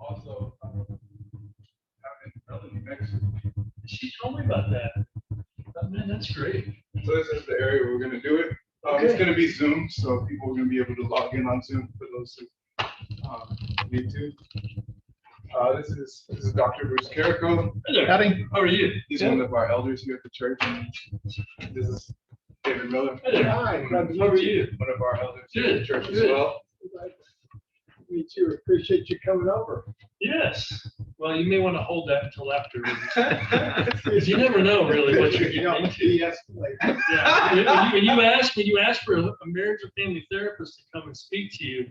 Also, having New Mexico. She told me about that. Oh, man, that's great. So this is the area where we're going to do it. It's going to be Zoom, so people are going to be able to log in on Zoom for those who need to. This is Dr. Bruce Carrico. Hey there. Howdy. How are you? He's one of our elders here at the church. This is David Miller. Hey there. Hi. How are you? One of our elders here at the church as well. Meet you. Appreciate you coming over. Yes. Well, you may want to hold that until after, because you never know really what you're getting into. De-escalate. Yeah. When you ask for a marriage or family therapist to come and speak to you,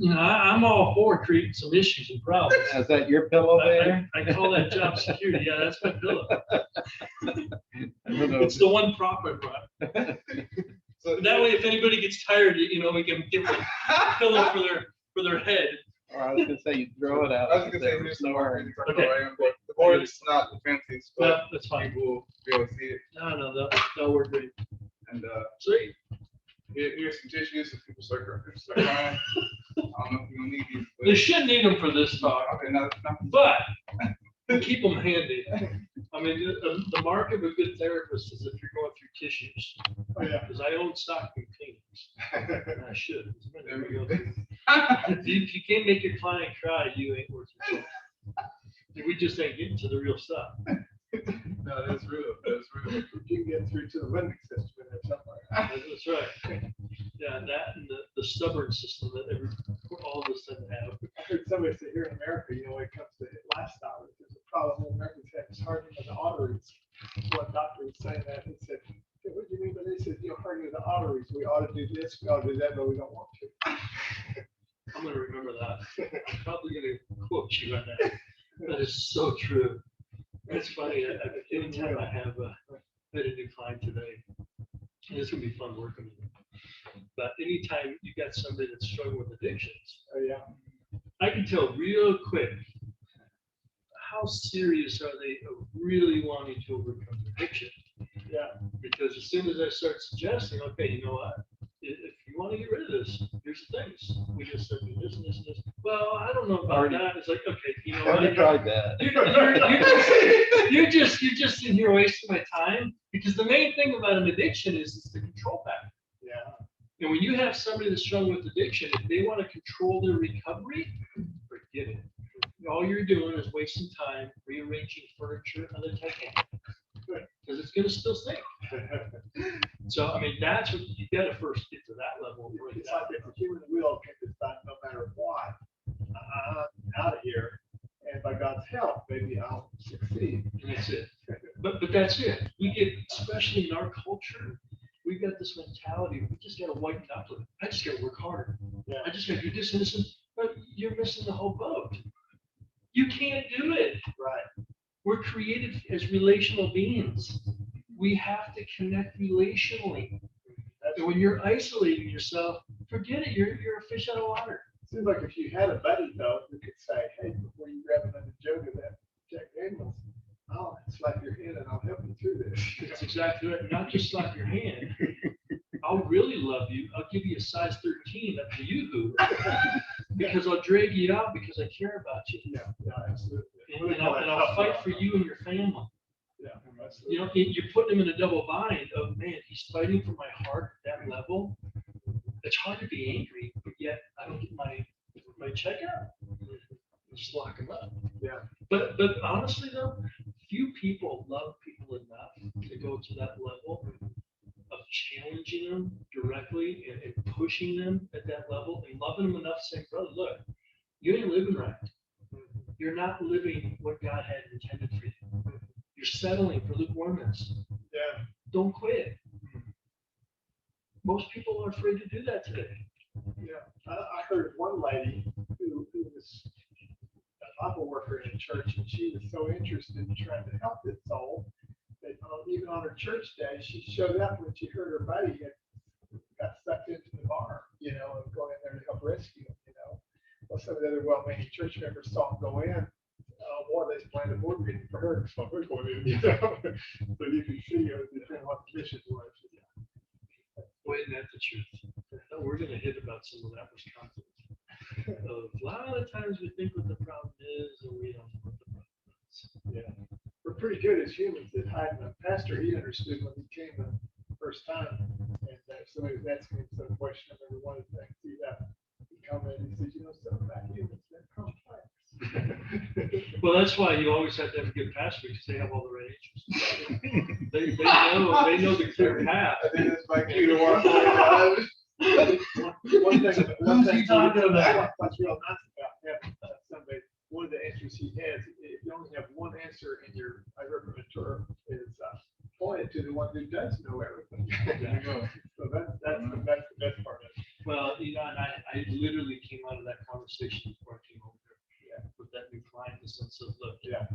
I'm all for treating some issues and problems. Is that your pillow there? I call that job security. Yeah, that's my pillow. It's the one prop I brought. So that way, if anybody gets tired, we can give them a pillow for their head. Or I was gonna say you throw it out. I was gonna say there's no more. Okay. The board's not the fanciest, but that's fine. People will be able to see it. No, that'll work great. And sweet. Here's some tissues if people start crying. I don't know if you'll need these. They should need them for this talk. Okay, but keep them handy. I mean, the mark of a good therapist is if you're going through tissues. Oh, yeah. Because I own stocking paintings. And I should. There we go. If you can't make your client cry, you ain't worth your time. We just ain't getting to the real stuff. No, that's real. That's real. You can get through to the limbic system or something. That's right. Yeah, that and the stubborn system that all of us tend to have. I heard somebody say here in America, when it comes to lifestyle, there's a problem in Americans have hardening of the arteries. One doctor was saying that. He said, what do you mean by this? He said, hardening of the arteries. We ought to do this, we ought to do that, but we don't want to. I'm going to remember that. I'm probably going to quote you on that. That is so true. It's funny. Anytime I have had a new client today, and it's going to be fun working with them. But anytime you got somebody that's struggling with addictions, Oh, yeah. I can tell real quick how serious are they of really wanting to overcome addiction. Yeah. Because as soon as I start suggesting, okay, you know what? If you want to get rid of this, here's the things. We just said this and this and this. Well, I don't know about that. It's like, okay, you know what? I tried that. You're just sitting here wasting my time, because the main thing about an addiction is it's the control factor. Yeah. And when you have somebody that's struggling with addiction, if they want to control their recovery, forget it. All you're doing is wasting time rearranging furniture on the Titanic, because it's going to still stink. So, I mean, that's what you got to first get to that level. It's like if the human will can decide no matter what, I'm out of here, and by God's help, maybe I'll succeed. And that's it. But that's it. We get, especially in our culture, we've got this mentality. We just got to whiten up with it. I just got to work harder. Yeah. I just got to do this and this. But you're missing the whole boat. You can't do it. Right. We're created as relational beings. We have to connect relationally. And when you're isolating yourself, forget it. You're a fish out of water. Seems like if you had a buddy though who could say, "Hey, before you grab another jug of that Jack Daniels, I'll slap your hand and I'll help you through this." That's exactly right. Not just slap your hand. I'll really love you. I'll give you a size 13 up to you, who, because I'll drag you out because I care about you. Yeah, absolutely. And I'll fight for you and your family. Yeah, You know, you're putting him in a double bind of, man, he's fighting for my heart at that level. It's hard to be angry, but yet I don't get my check out. Just lock him up. Yeah. But honestly though, few people love people enough to go to that level of challenging them directly and pushing them at that level and loving them enough to say, brother, look, you ain't living right. You're not living what God had intended for you. You're settling for lukewarmness. Yeah. Don't quit. Most people are afraid to do that today. Yeah. I heard of one lady who was a Bible worker in a church, and she was so interested in trying to help this soul that even on her church day, she showed up when she heard her buddy got sucked into the bar, and go in there to help rescue him, Well, some of the other well-meaning church members saw him go in. Boy, they planned a board meeting for her, so we're going in, So you can see what the mission was. Boy, isn't that the truth? We're going to hit about some of that Wisconsin. A lot of the times we think what the problem is, and we don't know what the problem is. Yeah. We're pretty good as humans at hiding. A pastor, he understood when he came the first time. And somebody was asking him some question. I remember one of the things he come in and he says, something about humans, they're complex. Well, that's why you always have to have a good pastor, because they have all the right answers. they know the clear path. I think it's my cue to walk away. One thing Who's he talking about? What's real nice about having somebody, one of the answers he has, if you only have one answer in your, I heard from a mentor, is pointed to the one who does know everything. So that's the best part of it. Well, and I literally came out of that conversation before I came over there. Yeah. With that new client, in the sense of, look, Yeah.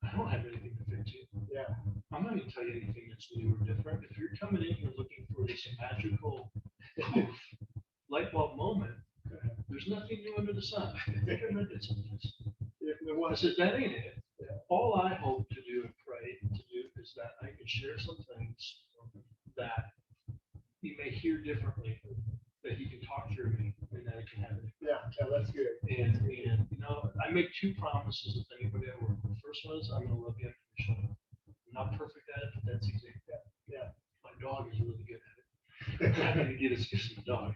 I don't have anything to fix you. Yeah. I'm not going to tell you anything that's new or different. If you're coming in here looking for this magical light bulb moment, there's nothing new under the sun. I think I read that someplace. I said, that ain't it. Yeah. All I hope to do and pray to do is that I can share some things that you may hear differently, that he can talk through me, and that I can have it. Yeah, that's good. And I make two promises with anybody I work with. First one is I'm going to love you unconditionally. I'm not perfect at it, but that's exactly that. Yeah. My dog is really good at it. I need to get his kiss the dog.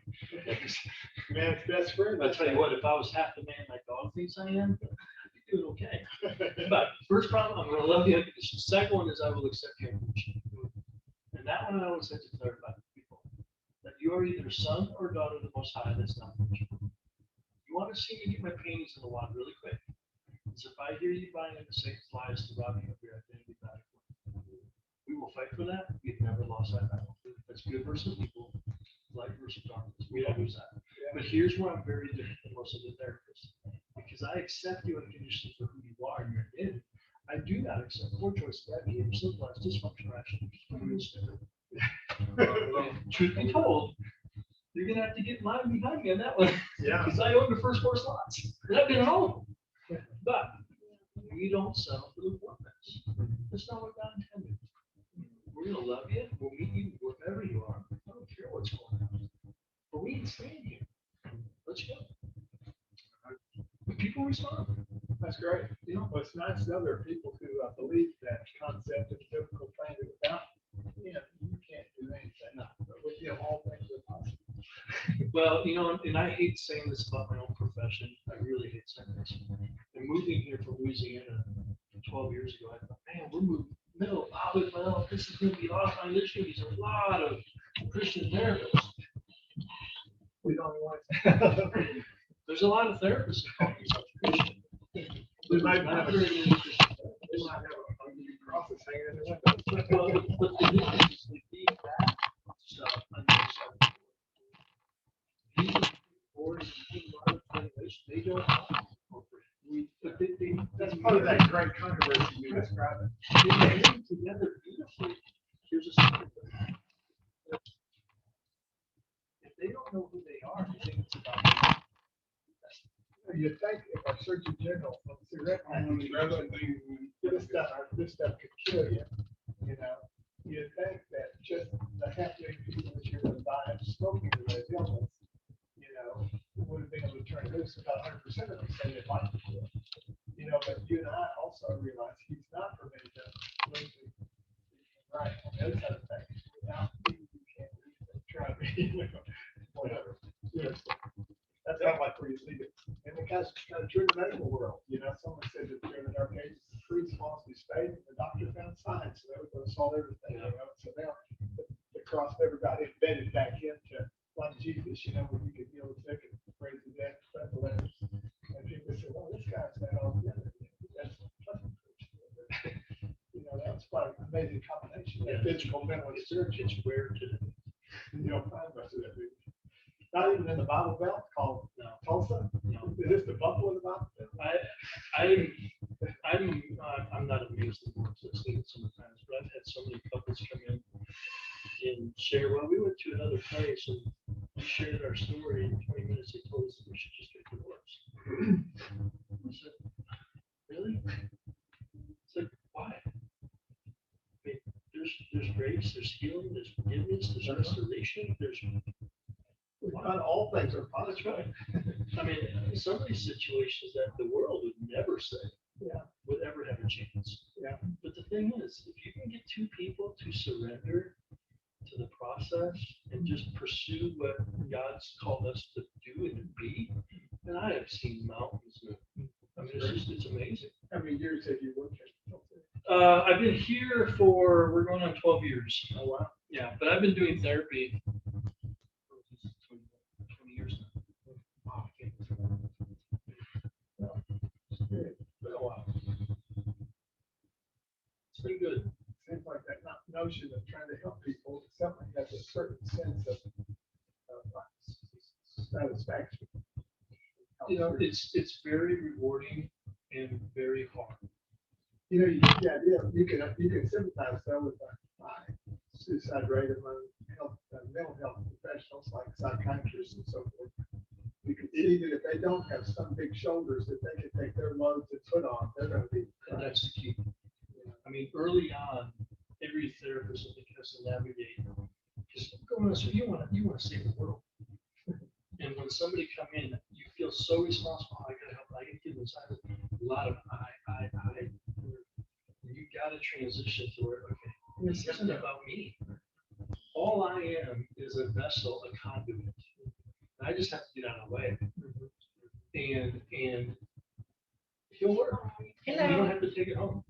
Man's best friend. I tell you what, if I was half the man my dog thinks I am, I'd be doing okay. But first problem, I'm going to love you unconditionally. Second one is I will accept you unconditionally. And that one I always have to clarify to people, that you are either son or daughter of the Most High. That's not conditional. You want to see me get my panties in the water really quick. So if I hear you buying into Satan's lies to rob you of your identity back, we will fight for that. We've never lost that battle. That's good versus evil, light versus darkness. We don't lose that. Yeah. But here's where I'm very different than most of the therapists. Because I accept you unconditionally for who you are and your identity. I do not accept poor choice of bad behavior, civilized, dysfunctional action. Truth be told, you're gonna have to get mine behind me on that one. Yeah. Because I own the first 4 slots. And I've been home. But we don't settle for the formats. That's not what God intended. We're gonna love you. We'll meet you wherever you are. I don't care what's going on. But we ain't staying here. Let's go. People respond. That's great. You know, it's nice to know there are people who believe that concept of biblical training without him, you can't do anything. No. But with him, all things are possible. Well, you know, and I hate saying this about my own profession. I really hate saying this. And moving here from Louisiana 12 years ago, I thought, man, we're moving middle, well, this is going to be awesome. There's going to be a lot of Christian therapists. We don't want There's a lot of therapists who call themselves Christian. We might Not have very many Christian therapists. they might have a crosses hanging in their window. Well, but the difference is they leave that stuff unacceptable. They don't want That's part of that great controversy you described. they hang together beautifully. Here's a secret. If they don't know who they are, they think it's about them. You'd think if our Surgeon General of the cigarette company, this stuff could kill you, you know. You'd think that just the half million people that you're going to die of smoking related illness, you know, would have been able to turn loose. About 100% of them say they'd like to do it. You know, but you and I also realize he's not permitted to leave the right on the other side of the thing. Without me, you can't leave it. Try to be, whatever. Yes. That's kind of like where you leave it. And it kind of true in the medical world. You know, someone said that during the dark ages, the priest lost his faith, and the doctor found science, so they were going to solve everything. You know? So now the cross never got embedded back into like Jesus, you know, where he could heal the sick and raise the dead, spread the letters. And people say, well, this guy's got all together. That's you know, that was quite an amazing combination. Yeah. Physical, mental, and spiritual. It's rare today. You don't find much of that. Not even in the Bible Belt called Tulsa. No. Is this the Buffalo of the Bible Belt? I'm not amazed at works. I've seen it so many times, but I've had so many couples come in and share. Well, we went to another place and we shared our story. In 20 minutes, they told us that we should just get divorced. I said, really? It's like, why? I mean, there's grace, there's healing, there's forgiveness, there's restoration, there's. Not all things are positive. That's right. I mean, some of these situations that the world would never say would ever have a chance. Yeah. But the thing is, if you can get 2 people to surrender to the process and just pursue what God's called us to do and to be, and I have seen mountains move. I mean, it's amazing. How many years have you worked here? I've been here we're going on 12 years. Oh, wow. Yeah, but I've been doing therapy 20 years now. Wow, I can't believe It's good. Been a while. it's been good. Seems like that notion of trying to help people, something has a certain sense of satisfaction. You know, it's very rewarding and very hard. You know, you get the idea, you can sympathize though with the high suicide rate among mental health professionals like psychiatrists and so forth. You can see that if they don't have some big shoulders that they can take their loads and put on, they're going to be. And that's the key. I mean, early on, every therapist I think has to navigate. Because so you want to save the world. And when somebody come in, you feel so responsible. I gotta help. I gotta get inside of a lot of I. You gotta transition to where this isn't about me. All I am is a vessel, a conduit. I just have to get out of the way. And he'll work. You don't have to take it home.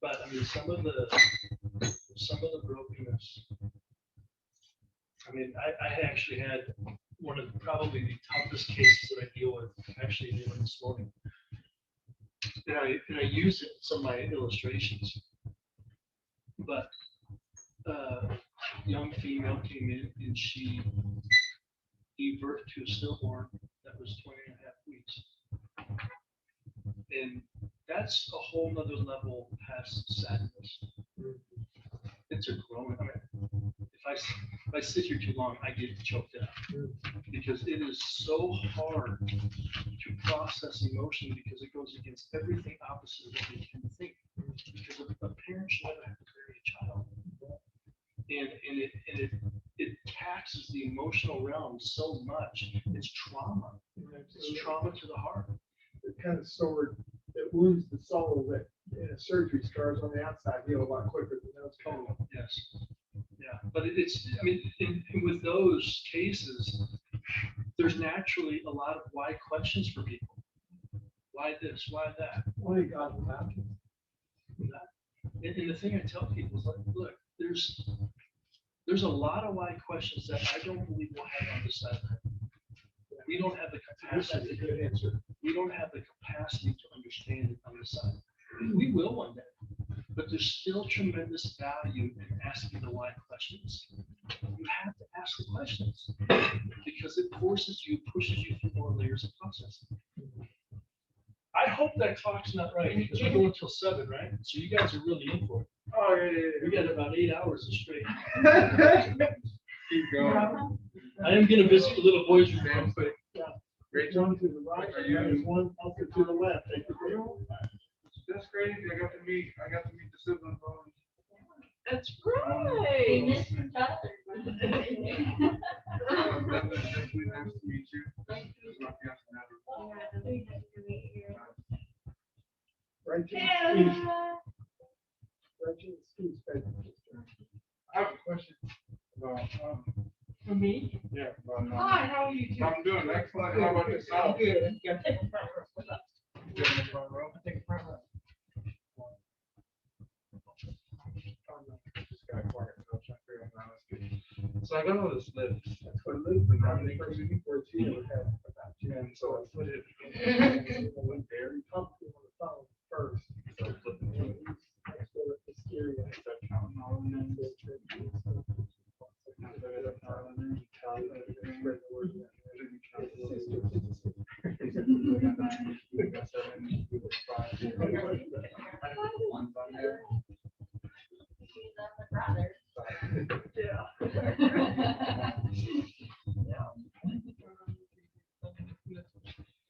But I mean, some of the brokenness. I mean, I actually had one of probably the toughest cases that I deal with. Actually, in Niemann this morning, and I use it in some of my illustrations. But young female came in and she gave birth to a stillborn that was 20.5 weeks. And that's a whole nother level past sadness. It's a growing, I mean, if I sit here too long, I get choked up because it is so hard to process emotion because it goes against everything opposite of what we can think. Because a parent should never have to bury a child, and it taxes the emotional realm so much. It's trauma. It's trauma to the heart. The kind of sword that wounds the soul that surgery scars on the outside heal a lot quicker than those cold. Yes. Yeah. But it's, I mean, with those cases, there's naturally a lot of why questions for people. Why this? Why that? Why God allowed it? And the thing I tell people is like, look, there's a lot of why questions that I don't believe we'll have on this side of heaven. We don't have the capacity. That's a good answer. We don't have the capacity to understand it on this side. We will one day, but there's still tremendous value in asking the why questions. You have to ask the questions because it forces you, pushes you through more layers of processing. I hope that clock's not right because we're going till 7, right? So you guys are really in for it. Oh, yeah. We got about 8 hours of straight. Keep going. I am gonna visit the little boys' room real quick. Rachel, One to the right, there's one also to the left. Take the wheel. that's crazy. I got to meet the siblings on. That's right. Nice to meet you. This is my fiance, Rachel, Steve's favorite sister. I have a question about, For me? yeah, about, Hi, how are you doing? I'm doing excellent. How about yourself? Good. You gotta take a front row with us. Get in the front row. Take a front row. Just got quiet. I was trying to figure out how to speak. So I got all this list. That's what Elizabeth, the first words she ever had about you. And so I put it Went very comfortable on the phone first. So I put it in. Next door at the stereo. I start counting all of them.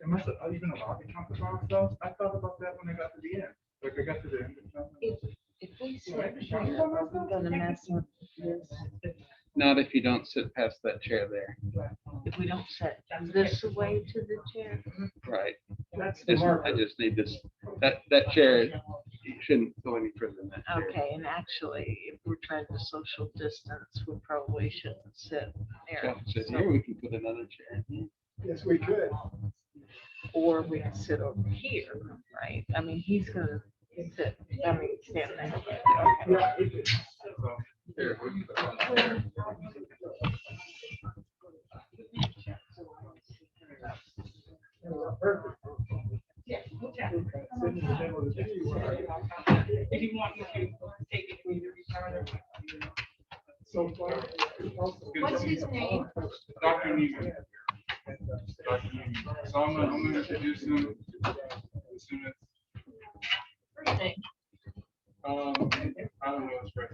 Am I even allowed to count the wrong stuff? I thought about that when I got to the end. Like I got to the end. If we sit here, are we gonna mess up this? Not if you don't sit past that chair there. If we don't set this away to the chair? Right. That's the marker. I just need this, that chair shouldn't go any further than that chair. Okay, and actually, if we're trying to social distance, we probably shouldn't sit So there. sit here, we can put another chair. Yes, we could. Or we can sit over here, right? I mean, he's gonna sit, I mean, stand there. Yeah, we could. So, here, we can put it on there. Perfect. Yeah, okay. Okay, sit in the middle of the video. If you want, you can take it with your return. So far. What's his name? Dr. Niemann. Dr. Niemann. So I'm gonna introduce him as soon as, First name. I don't know his first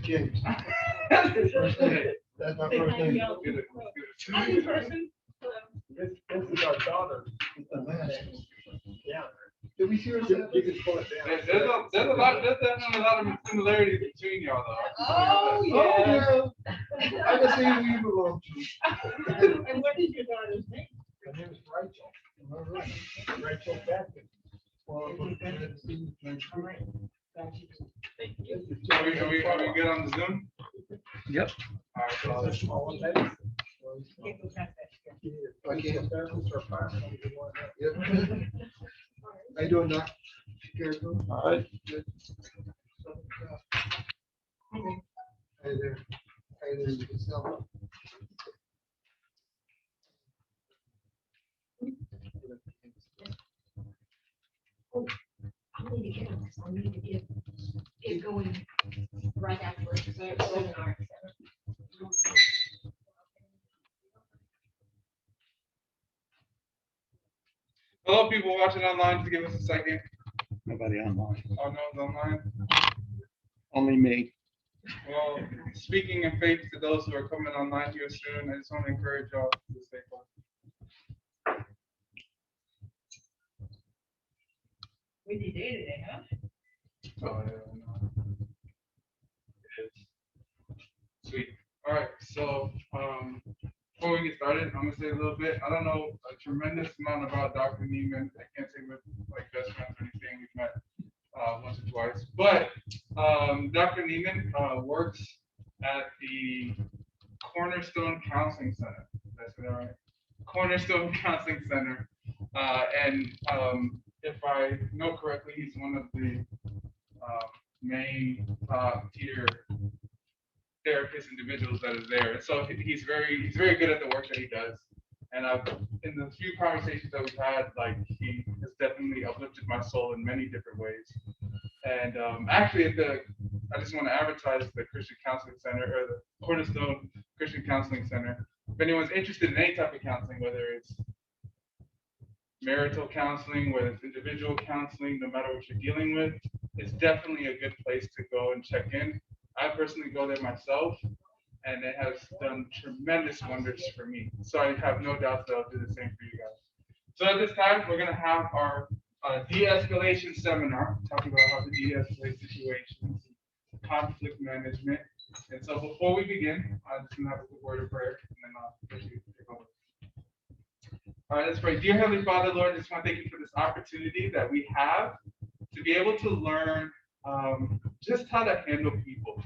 James. name. That's my first name. Get it. I'm in person. This is our daughter. Yeah. Did we see her? You can pull it down. There's a lot of similarities between y'all though. Oh, yeah. I can see who you belong to. And what is your daughter's name? Her name is Rachel. Rachel Baptist. Thank you. Are we good on the Zoom? Yep. All right, so It's a small one, baby. Like a therapist or a fire. How you doing, Doc? Careful. All right. Good. Hey there. Hey there, you can smell it. I need to get them, I need to get it going right afterwards, because I have a seminar at 7. all people watching online, just give us a second. Nobody online. Oh, no, it's online. Only me. Well, speaking in faith to those who are coming online here soon, I just want to encourage y'all to stay close. Windy day today, huh? Oh, yeah, no. It is. Sweet. All right, so before we get started, I'm gonna say a little bit. I don't know a tremendous amount about Dr. Niemann. I can't say we're like best friends or anything. We've met once or twice, but Dr. Niemann works at the Cornerstone Counseling Center. That's that right? Cornerstone Counseling Center, and if I know correctly, he's one of the main top tier therapist individuals that is there. And so he's very good at the work that he does. And in the few conversations that we've had, like he has definitely uplifted my soul in many different ways. And actually, I just want to advertise the Christian Counseling Center or the Cornerstone Christian Counseling Center. If anyone's interested in any type of counseling, whether it's marital counseling, whether it's individual counseling, no matter what you're dealing with, it's definitely a good place to go and check in. I personally go there myself, and it has done tremendous wonders for me. So I have no doubt that I'll do the same for you guys. So at this time, we're going to have our de-escalation seminar, talking about how to de-escalate situations, conflict management. And so before we begin, I'm just going to have a quick word of prayer, and then I'll let you take over. All right, let's pray. Dear Heavenly Father, Lord, I just want to thank you for this opportunity that we have to be able to learn just how to handle people,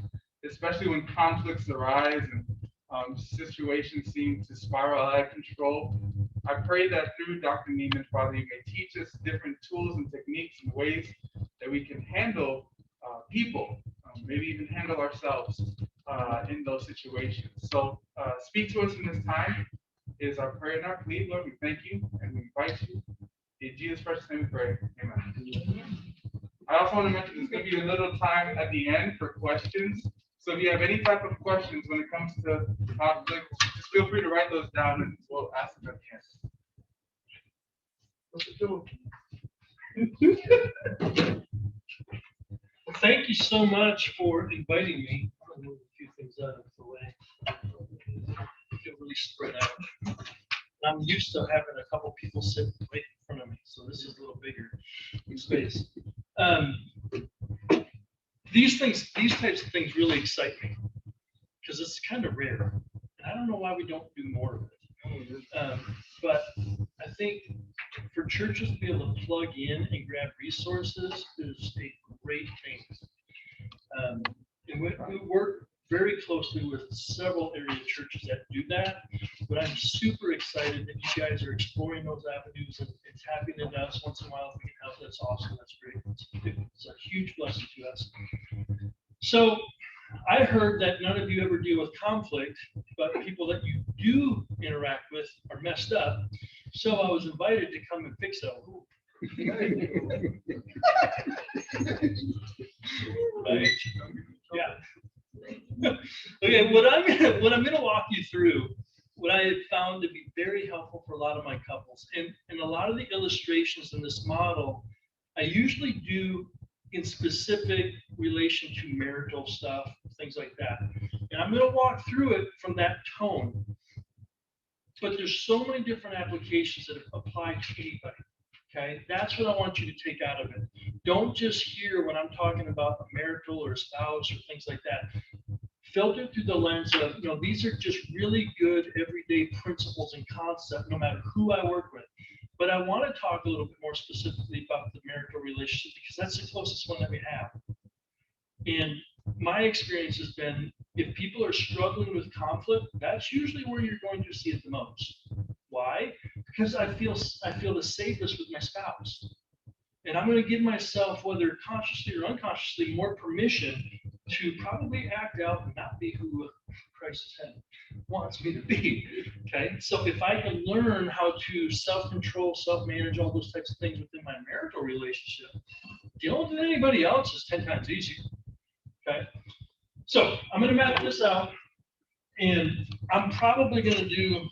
especially when conflicts arise and situations seem to spiral out of control. I pray that through Dr. Niemann, Father, you may teach us different tools and techniques and ways that we can handle people, maybe even handle ourselves in those situations. So speak to us in this time is our prayer and our plea. Lord, we thank you and we invite you. In Jesus' precious name we pray. Amen. I also want to mention there's going to be a little time at the end for questions. So if you have any type of questions when it comes to conflict, just feel free to write those down and we'll ask them at the end. Well, thank you so much for inviting me. I'll move a few things out of the way. I feel really spread out. I'm used to having a couple people sit right in front of me, so this is a little bigger in space. These types of things really excite me because it's kind of rare, and I don't know why we don't do more of it. But I think for churches to be able to plug in and grab resources is a great thing. And we work very closely with several area churches that do that, but I'm super excited that you guys are exploring those avenues and tapping into us once in a while if we can help. That's awesome. That's great. It's a huge blessing to us. So I heard that none of you ever deal with conflict, but people that you do interact with are messed up. So I was invited to come and fix it. Right? Yeah. Okay, what I'm gonna walk you through, what I have found to be very helpful for a lot of my couples, and a lot of the illustrations in this model, I usually do in specific relation to marital stuff, things like that. And I'm gonna walk through it from that tone. But there's so many different applications that apply to anybody. Okay, that's what I want you to take out of it. Don't just hear when I'm talking about a marital or a spouse or things like that. Filter through the lens of, these are just really good everyday principles and concepts, no matter who I work with. But I want to talk a little bit more specifically about the marital relationship because that's the closest one that we have. And my experience has been, if people are struggling with conflict, that's usually where you're going to see it the most. Why? Because I feel the safest with my spouse. And I'm going to give myself, whether consciously or unconsciously, more permission to probably act out and not be who Christ's head wants me to be. Okay? So if I can learn how to self-control, self-manage all those types of things within my marital relationship, dealing with anybody else is 10 times easier. Okay? So I'm going to map this out, and I'm probably going to do,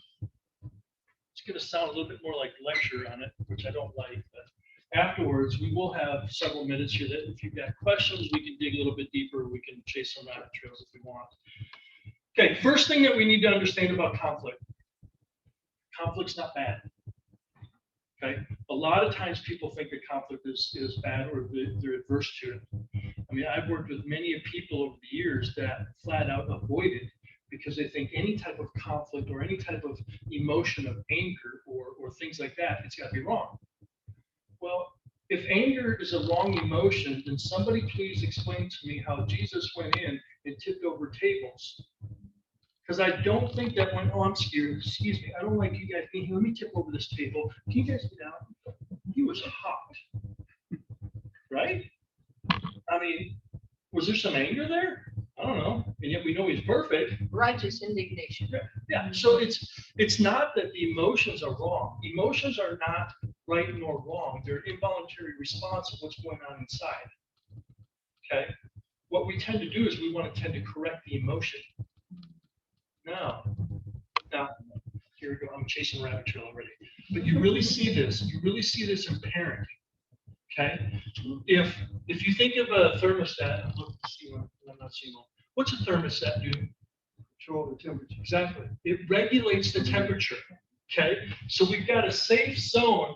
it's going to sound a little bit more like lecture on it, which I don't like. But afterwards, we will have several minutes here that if you've got questions, we can dig a little bit deeper. We can chase some rabbit trails if we want. Okay, first thing that we need to understand about conflict. Conflict's not bad. Okay, a lot of times people think that conflict is bad or they're adverse to it. I mean, I've worked with many people over the years that flat out avoid it because they think any type of conflict or any type of emotion of anger or things like that, it's got to be wrong. Well, if anger is a wrong emotion, then somebody please explain to me how Jesus went in and tipped over tables. Because I don't think that went, oh, I'm scared, excuse me, I don't like you guys being here, let me tip over this table. Can you guys get out? He was hot, right? I mean, was there some anger there? I don't know, and yet we know he's perfect. Righteous indignation. Yeah, so it's not that the emotions are wrong. Emotions are not right nor wrong. They're involuntary response of what's going on inside. Okay? What we tend to do is we want to tend to correct the emotion. Now, here we go. I'm chasing rabbit trail already. But you really see this. You really see this in parenting. Okay? If you think of a thermostat, I'm not seeing one. What's a thermostat do? Control the temperature. Exactly. It regulates the temperature. Okay? So we've got a safe zone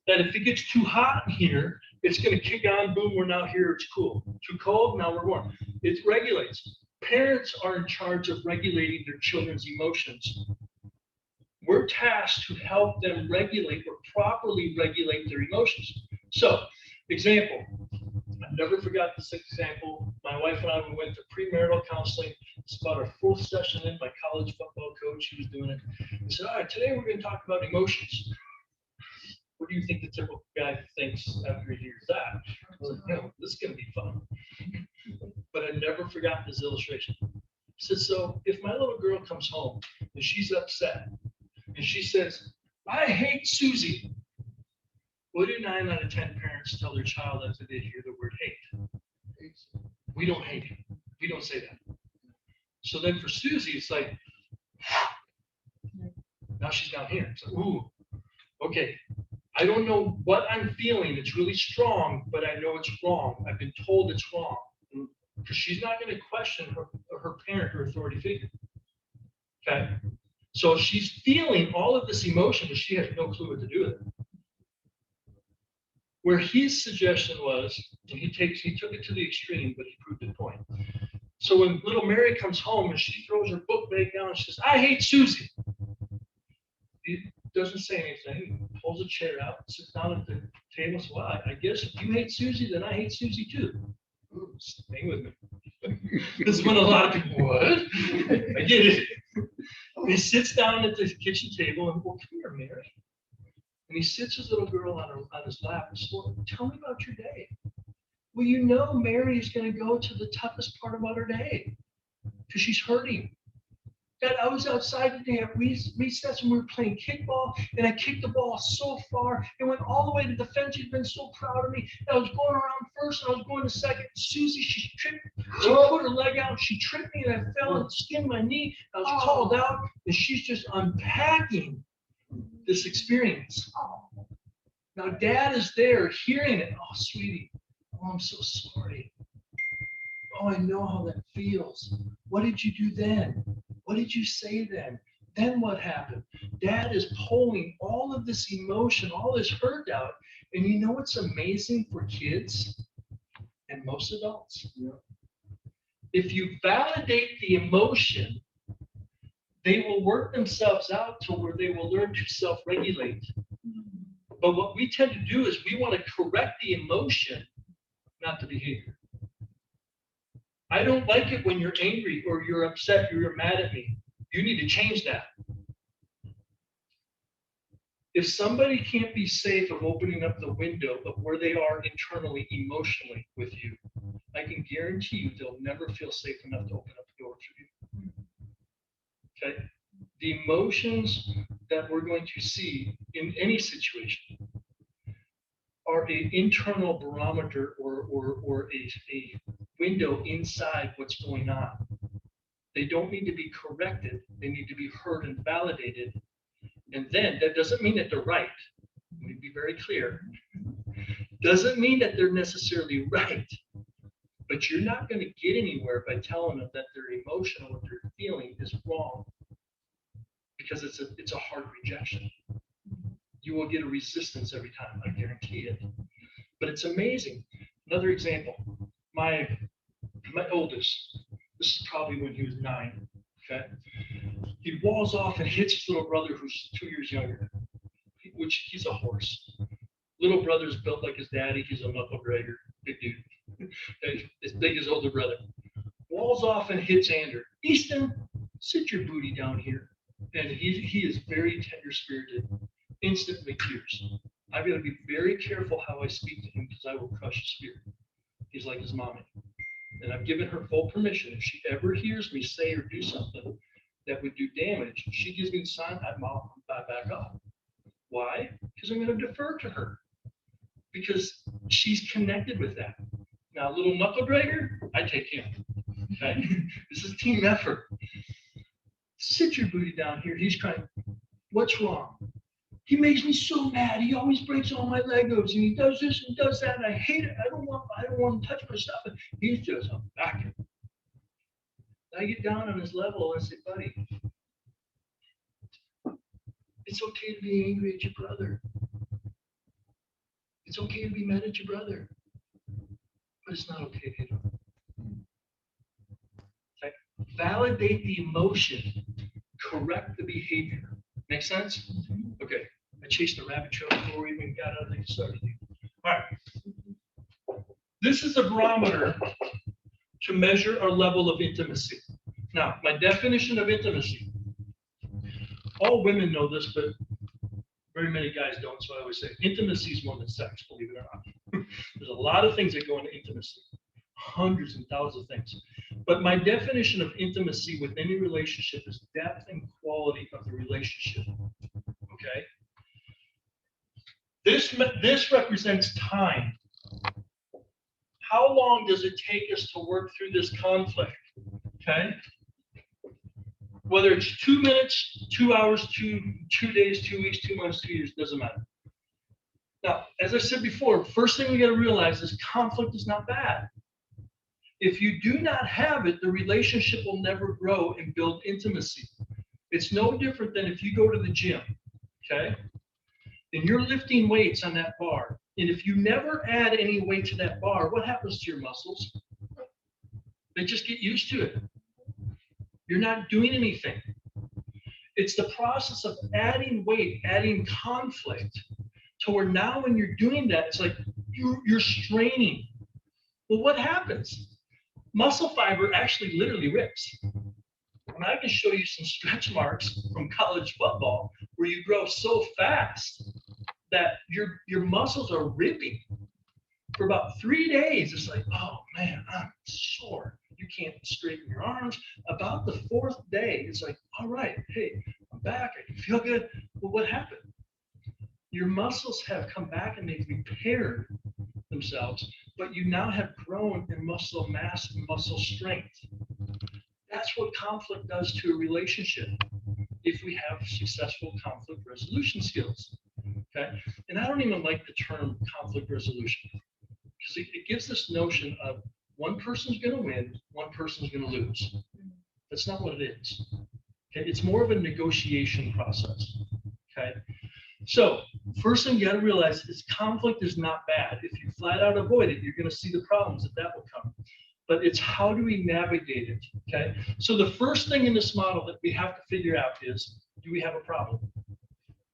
that if it gets too hot in here, it's going to kick on, boom, we're now here, it's cool. Too cold, now we're warm. It regulates. Parents are in charge of regulating their children's emotions. We're tasked to help them regulate or properly regulate their emotions. So, example, I never forgot this example. My wife and I went to premarital counseling. It's about our 4th session in. My college football coach, he was doing it. He said, all right, today we're going to talk about emotions. What do you think the typical guy thinks after he hears that? I was like, no, this is going to be fun. But I never forgot this illustration. He said, so if my little girl comes home and she's upset and she says, I hate Susie. What do 9 out of 10 parents tell their child after they hear the word hate? We don't hate him. We don't say that. So then for Susie, it's like, now she's down here. It's like, ooh, okay. I don't know what I'm feeling. It's really strong, but I know it's wrong. I've been told it's wrong. Because she's not going to question her parent or authority figure. Okay? So she's feeling all of this emotion, but she has no clue what to do with it. Where his suggestion was, and he took it to the extreme, but he proved the point. So when little Mary comes home and she throws her book bag down and she says, I hate Susie. He doesn't say anything. He pulls a chair out, sits down at the table and says, well, I guess if you hate Susie, then I hate Susie too. Ooh, stay with me. This is when a lot of people, what? I get it. And he sits down at the kitchen table and, well, come here, Mary. And he sits his little girl on his lap and says, well, tell me about your day. Well, you know Mary is going to go to the toughest part about her day because she's hurting. Dad, I was outside today at recess and we were playing kickball, and I kicked the ball so far, it went all the way to the fence. She's been so proud of me. And I was going around first and I was going to second. Susie, she tripped. She put her leg out. She tripped me and I fell and skinned my knee. I was called out, and she's just unpacking this experience. Now, Dad is there hearing it. Oh, sweetie. Oh, I'm so sorry. Oh, I know how that feels. What did you do then? What did you say then? Then what happened? Dad is pulling all of this emotion, all this hurt out. And you know what's amazing for kids and most adults? Yeah. If you validate the emotion, they will work themselves out to where they will learn to self-regulate. But what we tend to do is we want to correct the emotion, not the behavior. I don't like it when you're angry or you're upset or you're mad at me. You need to change that. If somebody can't be safe of opening up the window of where they are internally, emotionally with you, I can guarantee you they'll never feel safe enough to open up the door for you. Okay? The emotions that we're going to see in any situation are an internal barometer or a window inside what's going on. They don't need to be corrected. They need to be heard and validated. And then that doesn't mean that they're right. Let me be very clear. Doesn't mean that they're necessarily right. But you're not going to get anywhere by telling them that their emotion or what they're feeling is wrong. Because it's a hard rejection. You will get a resistance every time, I guarantee it. But it's amazing. Another example, my oldest, this is probably when he was 9, okay? He walls off and hits his little brother who's 2 years younger, which he's a horse. Little brother's built like his daddy, he's a knuckle dragger, big dude, as big as older brother. Walls off and hits Andrew. Easton, sit your booty down here. And he is very tender-spirited, instantly tears. I've got to be very careful how I speak to him because I will crush his spirit. He's like his mommy. And I've given her full permission. If she ever hears me say or do something that would do damage, she gives me the sign, I back off. Why? Because I'm going to defer to her. Because she's connected with that. Now, little knuckle dragger, I take him. Okay? This is team effort. Sit your booty down here. He's crying. What's wrong? He makes me so mad. He always breaks all my Legos, and he does this and does that, and I hate it. I don't want to touch my stuff. And he's just a vacuum. I get down on his level and I say, buddy, it's okay to be angry at your brother. It's okay to be mad at your brother, but it's not okay to hit him. Okay? Validate the emotion, correct the behavior. Make sense? Okay. I chased the rabbit trail before we even got out of the started. All right. This is a barometer to measure our level of intimacy. Now, my definition of intimacy. All women know this, but very many guys don't, so I always say intimacy is more than sex, believe it or not. There's a lot of things that go into intimacy, hundreds and thousands of things. But my definition of intimacy with any relationship is depth and quality of the relationship, okay? This represents time. How long does it take us to work through this conflict, okay? Whether it's 2 minutes, 2 hours, 2 days, 2 weeks, 2 months, 2 years, doesn't matter. Now, as I said before, first thing we got to realize is conflict is not bad. If you do not have it, the relationship will never grow and build intimacy. It's no different than if you go to the gym, okay? And you're lifting weights on that bar. And if you never add any weight to that bar, what happens to your muscles? They just get used to it. You're not doing anything. It's the process of adding weight, adding conflict, to where now when you're doing that, it's like you're straining. Well, what happens? Muscle fiber actually literally rips. And I can show you some stretch marks from college football where you grow so fast that your muscles are ripping. For about 3 days, it's like, oh man, I'm sore. You can't straighten your arms. About the 4th day, it's like, all right, hey, I'm back. I can feel good. Well, what happened? Your muscles have come back and they've repaired themselves, but you now have grown in muscle mass and muscle strength. That's what conflict does to a relationship if we have successful conflict resolution skills. Okay? And I don't even like the term conflict resolution because it gives this notion of one person's going to win, one person's going to lose. That's not what it is. Okay? It's more of a negotiation process. Okay? So first thing you got to realize is conflict is not bad. If you flat out avoid it, you're going to see the problems that will come. But it's how do we navigate it, okay? So the first thing in this model that we have to figure out is, do we have a problem?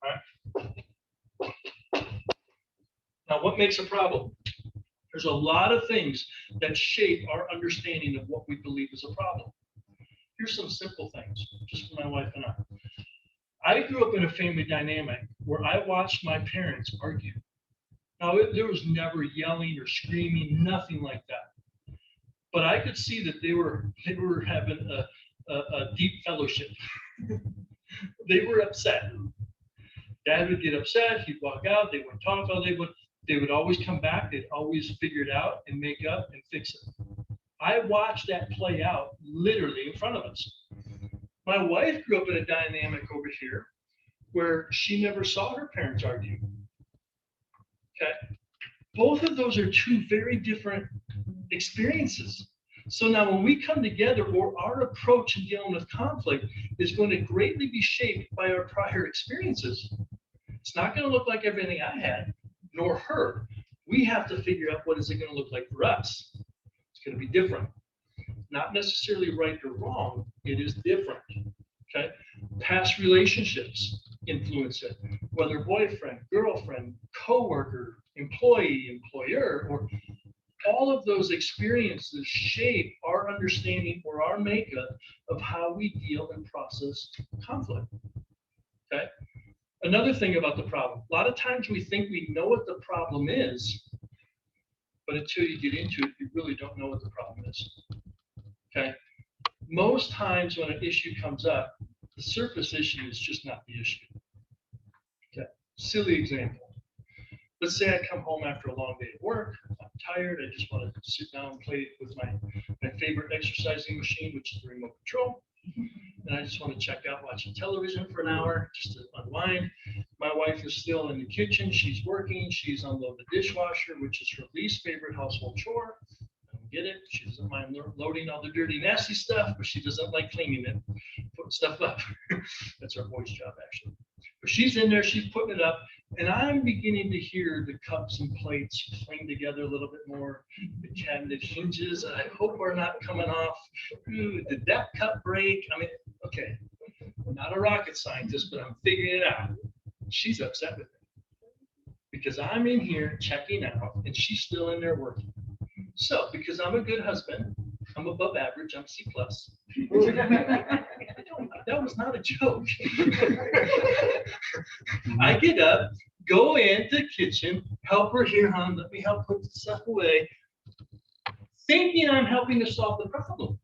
All right. Now, what makes a problem? There's a lot of things that shape our understanding of what we believe is a problem. Here's some simple things, just for my wife and I. I grew up in a family dynamic where I watched my parents argue. Now, there was never yelling or screaming, nothing like that. But I could see that they were having a deep fellowship. They were upset. Dad would get upset. He'd walk out. They wouldn't talk. They would always come back. They'd always figure it out and make up and fix it. I watched that play out literally in front of us. My wife grew up in a dynamic over here where she never saw her parents argue. Okay? Both of those are two very different experiences. So now when we come together, or our approach in dealing with conflict is going to greatly be shaped by our prior experiences. It's not going to look like everything I had, nor her. We have to figure out what is it going to look like for us. It's going to be different. Not necessarily right or wrong, it is different. Okay? Past relationships influence it, whether boyfriend, girlfriend, coworker, employee, employer, or all of those experiences shape our understanding or our makeup of how we deal and process conflict. Okay? Another thing about the problem, a lot of times we think we know what the problem is, but until you get into it, you really don't know what the problem is. Okay? Most times when an issue comes up, the surface issue is just not the issue. Okay? Silly example. Let's say I come home after a long day at work, I'm tired, I just want to sit down and play with my favorite exercising machine, which is the remote control. And I just want to check out watching television for an hour, just to unwind. My wife is still in the kitchen, she's working, she's unloading the dishwasher, which is her least favorite household chore. I don't get it, she doesn't mind loading all the dirty, nasty stuff, but she doesn't like cleaning it, putting stuff up. That's our boy's job, actually. But she's in there, she's putting it up, and I'm beginning to hear the cups and plates cling together a little bit more. The cabinet hinges, I hope are not coming off. Ooh, did that cup break? I mean, okay, I'm not a rocket scientist, but I'm figuring it out. She's upset with me because I'm in here checking out, and she's still in there working. So, because I'm a good husband, I'm above average, I'm C+. That was not a joke. I get up, go into the kitchen, help her here, hon, let me help put the stuff away, thinking I'm helping to solve the problem.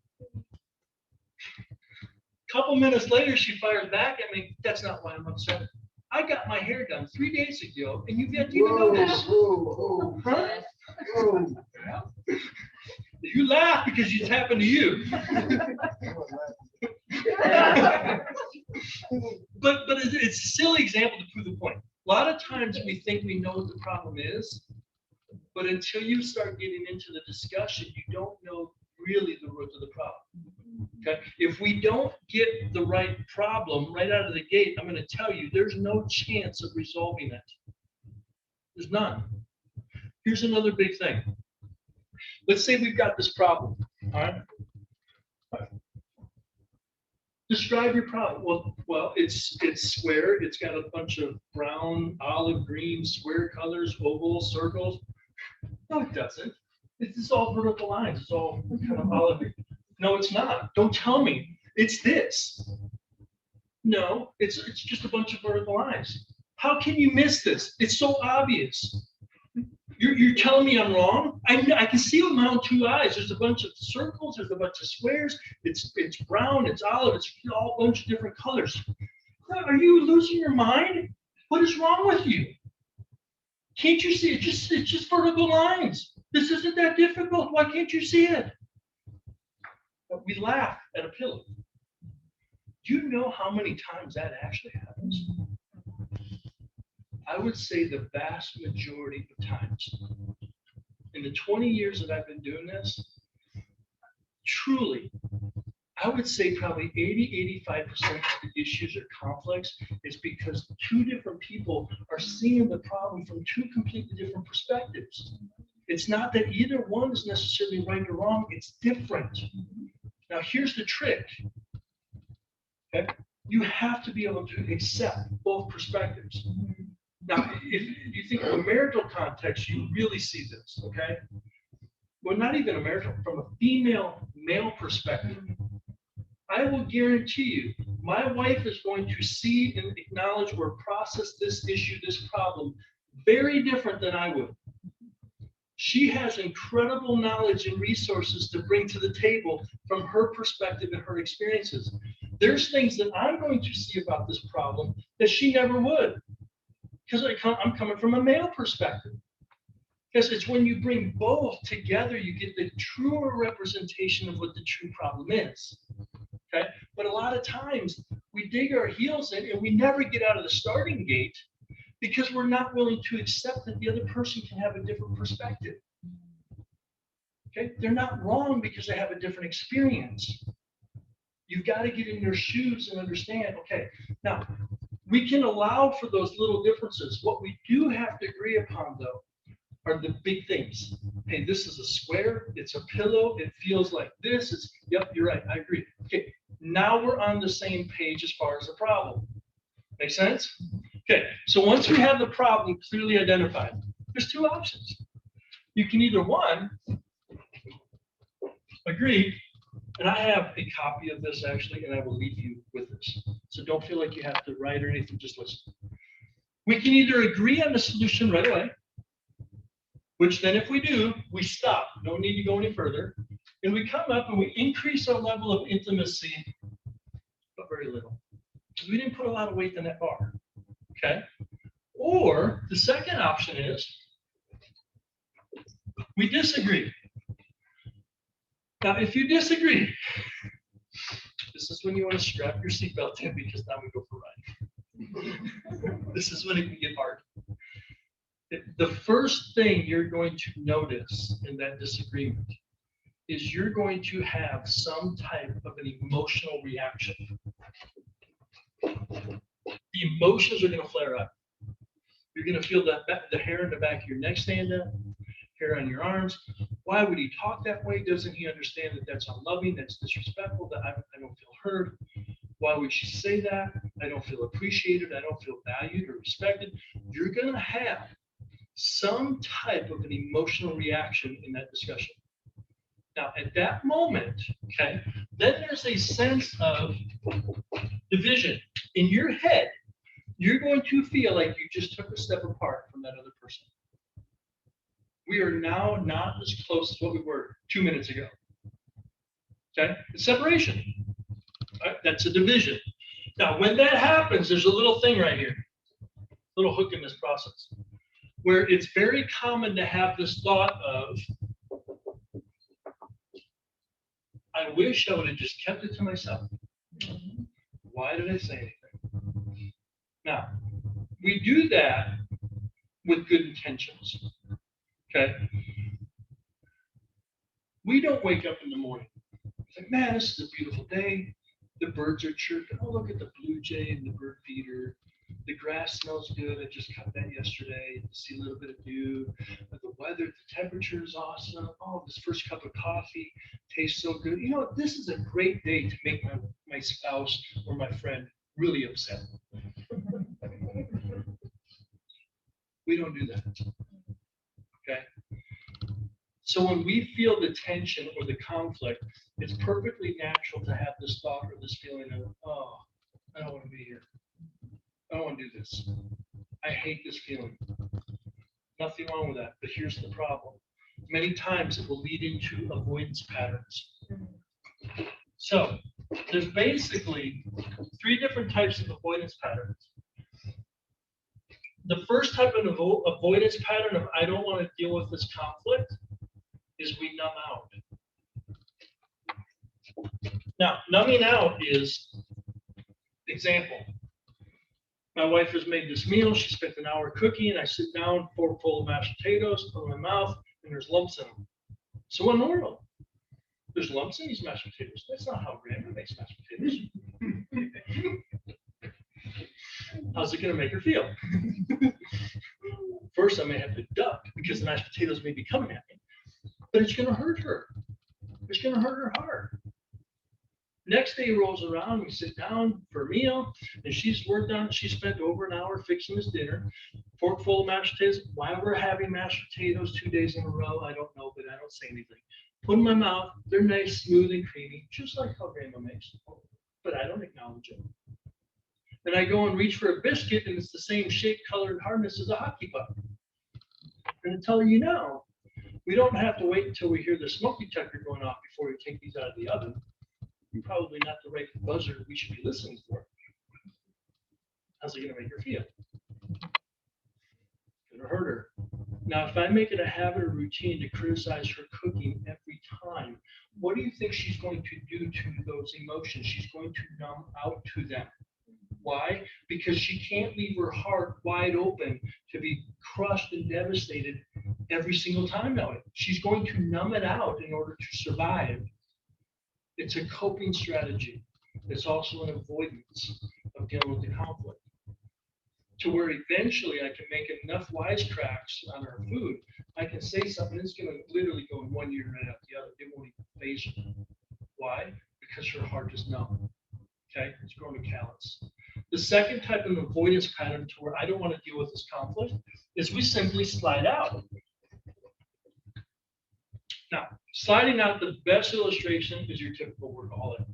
A couple minutes later, she fires back at me, that's not why I'm upset. I got my hair done 3 days ago, and you've yet to even notice. Huh? You laugh because it's happened to you. but it's a silly example to prove the point. A lot of times we think we know what the problem is, but until you start getting into the discussion, you don't know really the root of the problem. Okay? If we don't get the right problem right out of the gate, I'm going to tell you, there's no chance of resolving it. There's none. Here's another big thing. Let's say we've got this problem. All right. Describe your problem. Well, it's square. It's got a bunch of brown, olive green, square colors, ovals, circles. No, it doesn't. It's all vertical lines. It's all kind of olive. No, it's not. Don't tell me. It's this. No, it's just a bunch of vertical lines. How can you miss this? It's so obvious. You're telling me I'm wrong? I can see with my own two eyes. There's a bunch of circles. There's a bunch of squares. It's brown. It's olive. It's all a bunch of different colors. Are you losing your mind? What is wrong with you? Can't you see it? It's just vertical lines. This isn't that difficult. Why can't you see it? But we laugh at a pillow. Do you know how many times that actually happens? I would say the vast majority of times. In the 20 years that I've been doing this, truly, I would say probably 80–85% of the issues or conflicts is because two different people are seeing the problem from two completely different perspectives. It's not that either one is necessarily right or wrong, it's different. Now here's the trick. Okay? You have to be able to accept both perspectives. Now, if you think of a marital context, you really see this, okay? Well, not even a marital, from a female-male perspective, I will guarantee you, my wife is going to see and acknowledge or process this issue, this problem, very different than I would. She has incredible knowledge and resources to bring to the table from her perspective and her experiences. There's things that I'm going to see about this problem that she never would. Because I'm coming from a male perspective. Because it's when you bring both together, you get the truer representation of what the true problem is. Okay? But a lot of times, we dig our heels in and we never get out of the starting gate because we're not willing to accept that the other person can have a different perspective. Okay, they're not wrong because they have a different experience. You've got to get in their shoes and understand, okay, now we can allow for those little differences. What we do have to agree upon, though, are the big things. Hey, this is a square, it's a pillow, it feels like this. It's, yep, you're right, I agree. Okay, now we're on the same page as far as the problem. Make sense? Okay, so once we have the problem clearly identified, there's two options. You can either, one, agree, and I have a copy of this actually, and I will leave you with this. So don't feel like you have to write or anything, just listen. We can either agree on the solution right away, which then if we do, we stop, no need to go any further, and we come up and we increase our level of intimacy, but very little, because we didn't put a lot of weight in that bar, okay? Or the second option is we disagree. Now, if you disagree, this is when you want to strap your seatbelt in because now we go for a ride. This is when it can get hard. The first thing you're going to notice in that disagreement is you're going to have some type of an emotional reaction. The emotions are going to flare up. You're going to feel the hair in the back of your neck stand up, hair on your arms. Why would he talk that way? Doesn't he understand that that's unloving, that's disrespectful, that I don't feel heard? Why would she say that? I don't feel appreciated. I don't feel valued or respected. You're going to have some type of an emotional reaction in that discussion. Now, at that moment, okay, then there's a sense of division. In your head, you're going to feel like you just took a step apart from that other person. We are now not as close as what we were 2 minutes ago. Okay? It's separation. Right? That's a division. Now, when that happens, there's a little thing right here, little hook in this process, where it's very common to have this thought of, I wish I would have just kept it to myself. Why did I say anything? Now, we do that with good intentions. Okay? We don't wake up in the morning. It's like, man, this is a beautiful day. The birds are chirping. Oh, look at the blue jay and the bird feeder. The grass smells good. I just cut that yesterday. See a little bit of dew. The weather, the temperature is awesome. Oh, this first cup of coffee tastes so good. You know, this is a great day to make my spouse or my friend really upset. We don't do that. Okay? So when we feel the tension or the conflict, it's perfectly natural to have this thought or this feeling of, oh, I don't want to be here. I don't want to do this. I hate this feeling. Nothing wrong with that, but here's the problem. Many times it will lead into avoidance patterns. So there's basically 3 different types of avoidance patterns. The first type of avoidance pattern of I don't want to deal with this conflict is we numb out. Now, numbing out is, example, my wife has made this meal, she spent an hour cooking, I sit down, fork full of mashed potatoes, put them in my mouth, and there's lumps in them. So what normal? There's lumps in these mashed potatoes. That's not how grandma makes mashed potatoes. How's it going to make her feel? First, I may have to duck because the mashed potatoes may be coming at me, but it's going to hurt her. It's going to hurt her hard. Next day rolls around, we sit down for a meal, and she's worked on it. She spent over an hour fixing this dinner, fork full of mashed potatoes. Why we're having mashed potatoes 2 days in a row, I don't know, but I don't say anything. Put in my mouth, they're nice, smooth, and creamy, just like how grandma makes them. But I don't acknowledge it. Then I go and reach for a biscuit, and it's the same shape, color, and hardness as a hockey puck. And I'm telling you now, we don't have to wait until we hear the smoke detector going off before we take these out of the oven. Probably not the right buzzer we should be listening for. How's it going to make her feel? Going to hurt her. Now, if I make it a habit or routine to criticize her cooking every time, what do you think she's going to do to those emotions? She's going to numb out to them. Why? Because she can't leave her heart wide open to be crushed and devastated every single time now. She's going to numb it out in order to survive. It's a coping strategy. It's also an avoidance of dealing with the conflict. To where eventually I can make enough wisecracks on her food, I can say something that's going to literally go in one ear and right out the other. It won't even phase her. Why? Because her heart is numb. Okay, it's grown to callous. The second type of avoidance pattern to where I don't want to deal with this conflict is we simply slide out. Now, sliding out, the best illustration is your typical workaholic.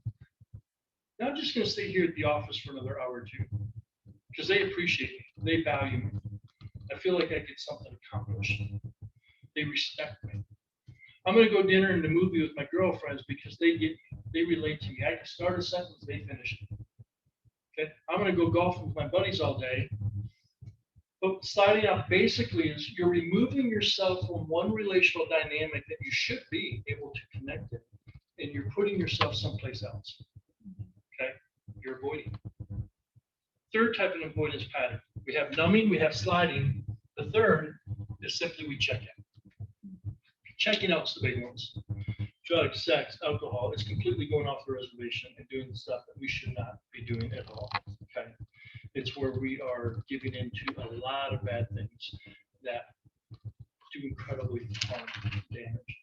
Now I'm just going to stay here at the office for another hour or two because they appreciate me. They value me. I feel like I get something accomplished. They respect me. I'm going to go dinner and the movie with my girlfriends because they relate to me. I can start a sentence, they finish it. Okay? I'm going to go golf with my buddies all day. But sliding out basically is you're removing yourself from one relational dynamic that you should be able to connect in, and you're putting yourself someplace else. Okay? You're avoiding. Third type of avoidance pattern. We have numbing, we have sliding. The third is simply we check in. Checking out's the big ones. Drugs, sex, alcohol. It's completely going off the reservation and doing the stuff that we should not be doing at all. Okay? It's where we are giving into a lot of bad things that do incredibly harm and damage.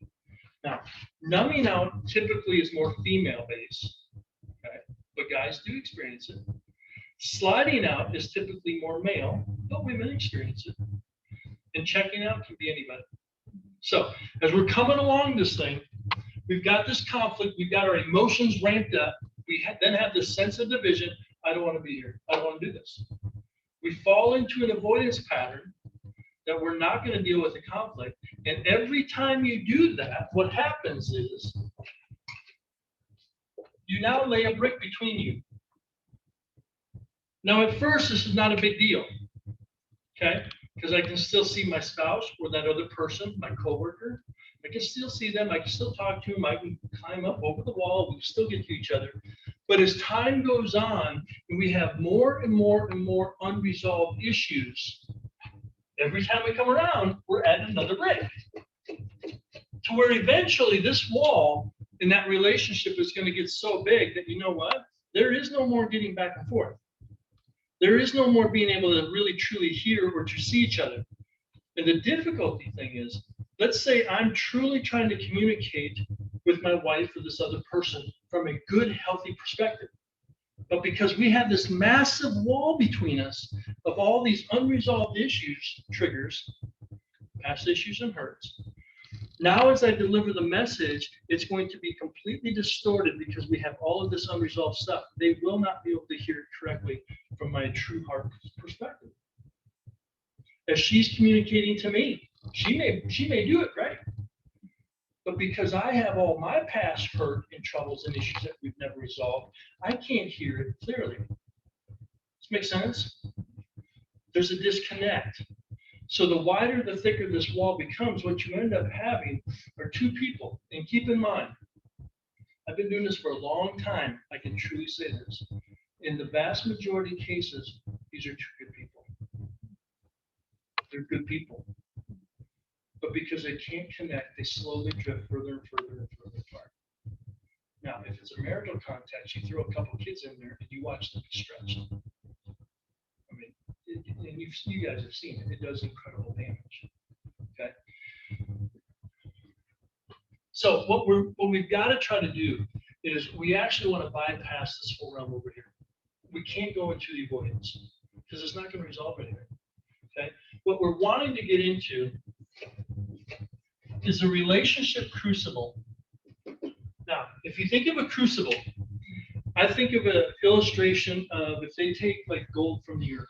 Now, numbing out typically is more female-based, okay? But guys do experience it. Sliding out is typically more male, but women experience it. And checking out can be anybody. So, as we're coming along this thing, we've got this conflict, we've got our emotions ramped up, we then have this sense of division. I don't want to be here. I don't want to do this. We fall into an avoidance pattern that we're not going to deal with the conflict. And every time you do that, what happens is you now lay a brick between you. Now, at first, this is not a big deal, okay? Because I can still see my spouse or that other person, my coworker. I can still see them. I can still talk to them. I can climb up over the wall. We can still get to each other. But as time goes on, and we have more and more and more unresolved issues, every time we come around, we're adding another brick. To where eventually this wall in that relationship is going to get so big that, you know what? There is no more getting back and forth. There is no more being able to really truly hear or to see each other. And the difficulty thing is, let's say I'm truly trying to communicate with my wife or this other person from a good, healthy perspective. But because we have this massive wall between us of all these unresolved issues, triggers, past issues and hurts, now as I deliver the message, it's going to be completely distorted because we have all of this unresolved stuff. They will not be able to hear it correctly from my true heart perspective. As she's communicating to me, she may do it right. But because I have all my past hurt and troubles and issues that we've never resolved, I can't hear it clearly. Does this make sense? There's a disconnect. So the wider, the thicker this wall becomes, what you end up having are two people. And keep in mind, I've been doing this for a long time. I can truly say this. In the vast majority of cases, these are two good people. They're good people. But because they can't connect, they slowly drift further and further and further apart. Now, if it's a marital context, you throw a couple kids in there and you watch them be stretched. I mean, and you guys have seen it. It does incredible damage. Okay. So what we've got to try to do is we actually want to bypass this whole realm over here. We can't go into the avoidance because it's not going to resolve anything. Okay. What we're wanting to get into is a relationship crucible. Now, if you think of a crucible, I think of an illustration of if they take like gold from the earth,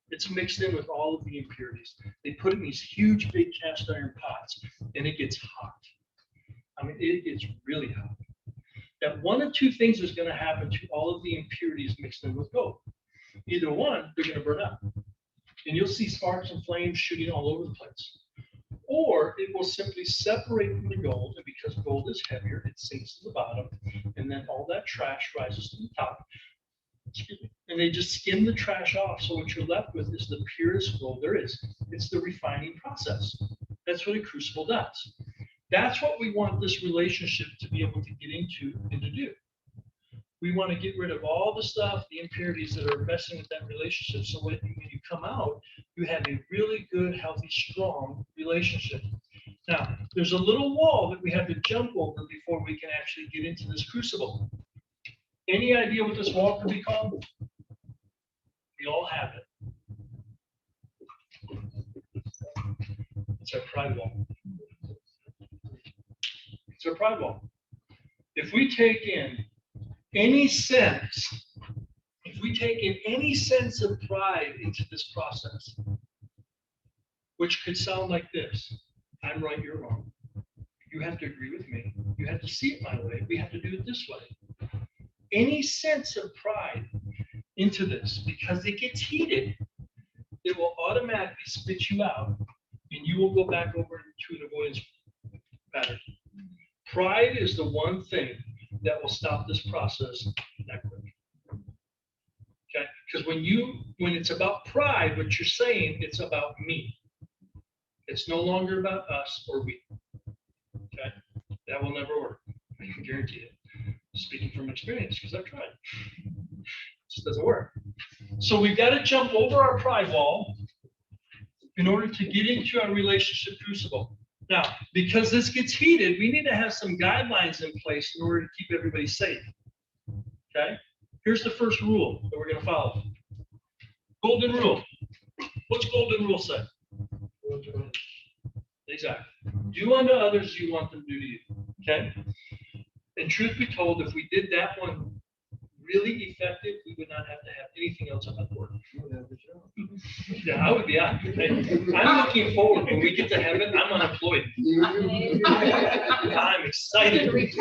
it's mixed in with all of the impurities. They put it in these huge, big cast iron pots, and it gets hot. I mean, it gets really hot. That one of two things is going to happen to all of the impurities mixed in with gold. Either one, they're going to burn up. And you'll see sparks and flames shooting all over the place. Or it will simply separate from the gold, and because gold is heavier, it sinks to the bottom, and then all that trash rises to the top. Excuse me. and they just skim the trash off. So what you're left with is the purest gold there is. It's the refining process. That's what a crucible does. That's what we want this relationship to be able to get into and to do. We want to get rid of all the stuff, the impurities that are messing with that relationship. So when you come out, you have a really good, healthy, strong relationship. Now, there's a little wall that we have to jump over before we can actually get into this crucible. Any idea what this wall could be called? We all have it. It's our pride wall. It's our pride wall. If we take in any sense, of pride into this process, which could sound like this: I'm right, you're wrong. You have to agree with me. You have to see it my way. We have to do it this way. Any sense of pride into this, because it gets heated, it will automatically spit you out, and you will go back over to an avoidance pattern. Pride is the one thing that will stop this process that quick. Okay? Because when it's about pride, what you're saying, it's about me. It's no longer about us or we. Okay? That will never work. I can guarantee it. Speaking from experience, because I've tried. It just doesn't work. So we've got to jump over our pride wall in order to get into our relationship crucible. Now, because this gets heated, we need to have some guidelines in place in order to keep everybody safe. Okay? Here's the first rule that we're going to follow. Golden rule. What's golden rule say? Exactly. Do unto others as you want them to do to you. Okay? And truth be told, if we did that one really effective, we would not have to have anything else on the board. Yeah, I would be out. I'm looking forward. When we get to heaven, I'm unemployed. I'm excited. And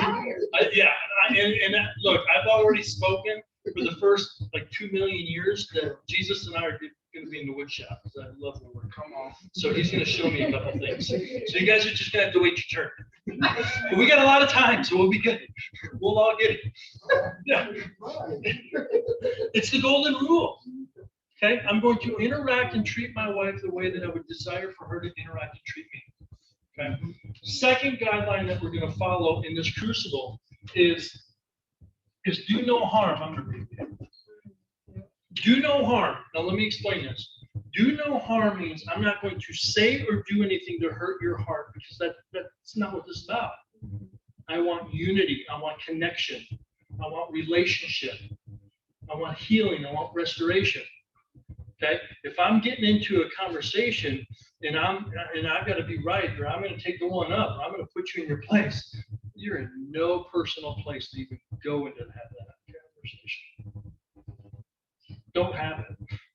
look, I've already spoken for the first 2 million years that Jesus and I are going to be in the wood shop, because I love the word. Come on. So he's going to show me a couple things. So you guys are just going to have to wait your turn. But we got a lot of time, so we'll be good. We'll all get it. Yeah. It's the golden rule. Okay? I'm going to interact and treat my wife the way that I would desire for her to interact and treat me. Okay? Second guideline that we're going to follow in this crucible is do no harm. I'm going to read it. Do no harm. Now let me explain this. Do no harm means I'm not going to say or do anything to hurt your heart, because that's not what this is about. I want unity. I want connection. I want relationship. I want healing. I want restoration. Okay? If I'm getting into a conversation and I've got to be right, or I'm going to take the one up, or I'm going to put you in your place, you're in no personal place to even go into have that conversation. Don't have it,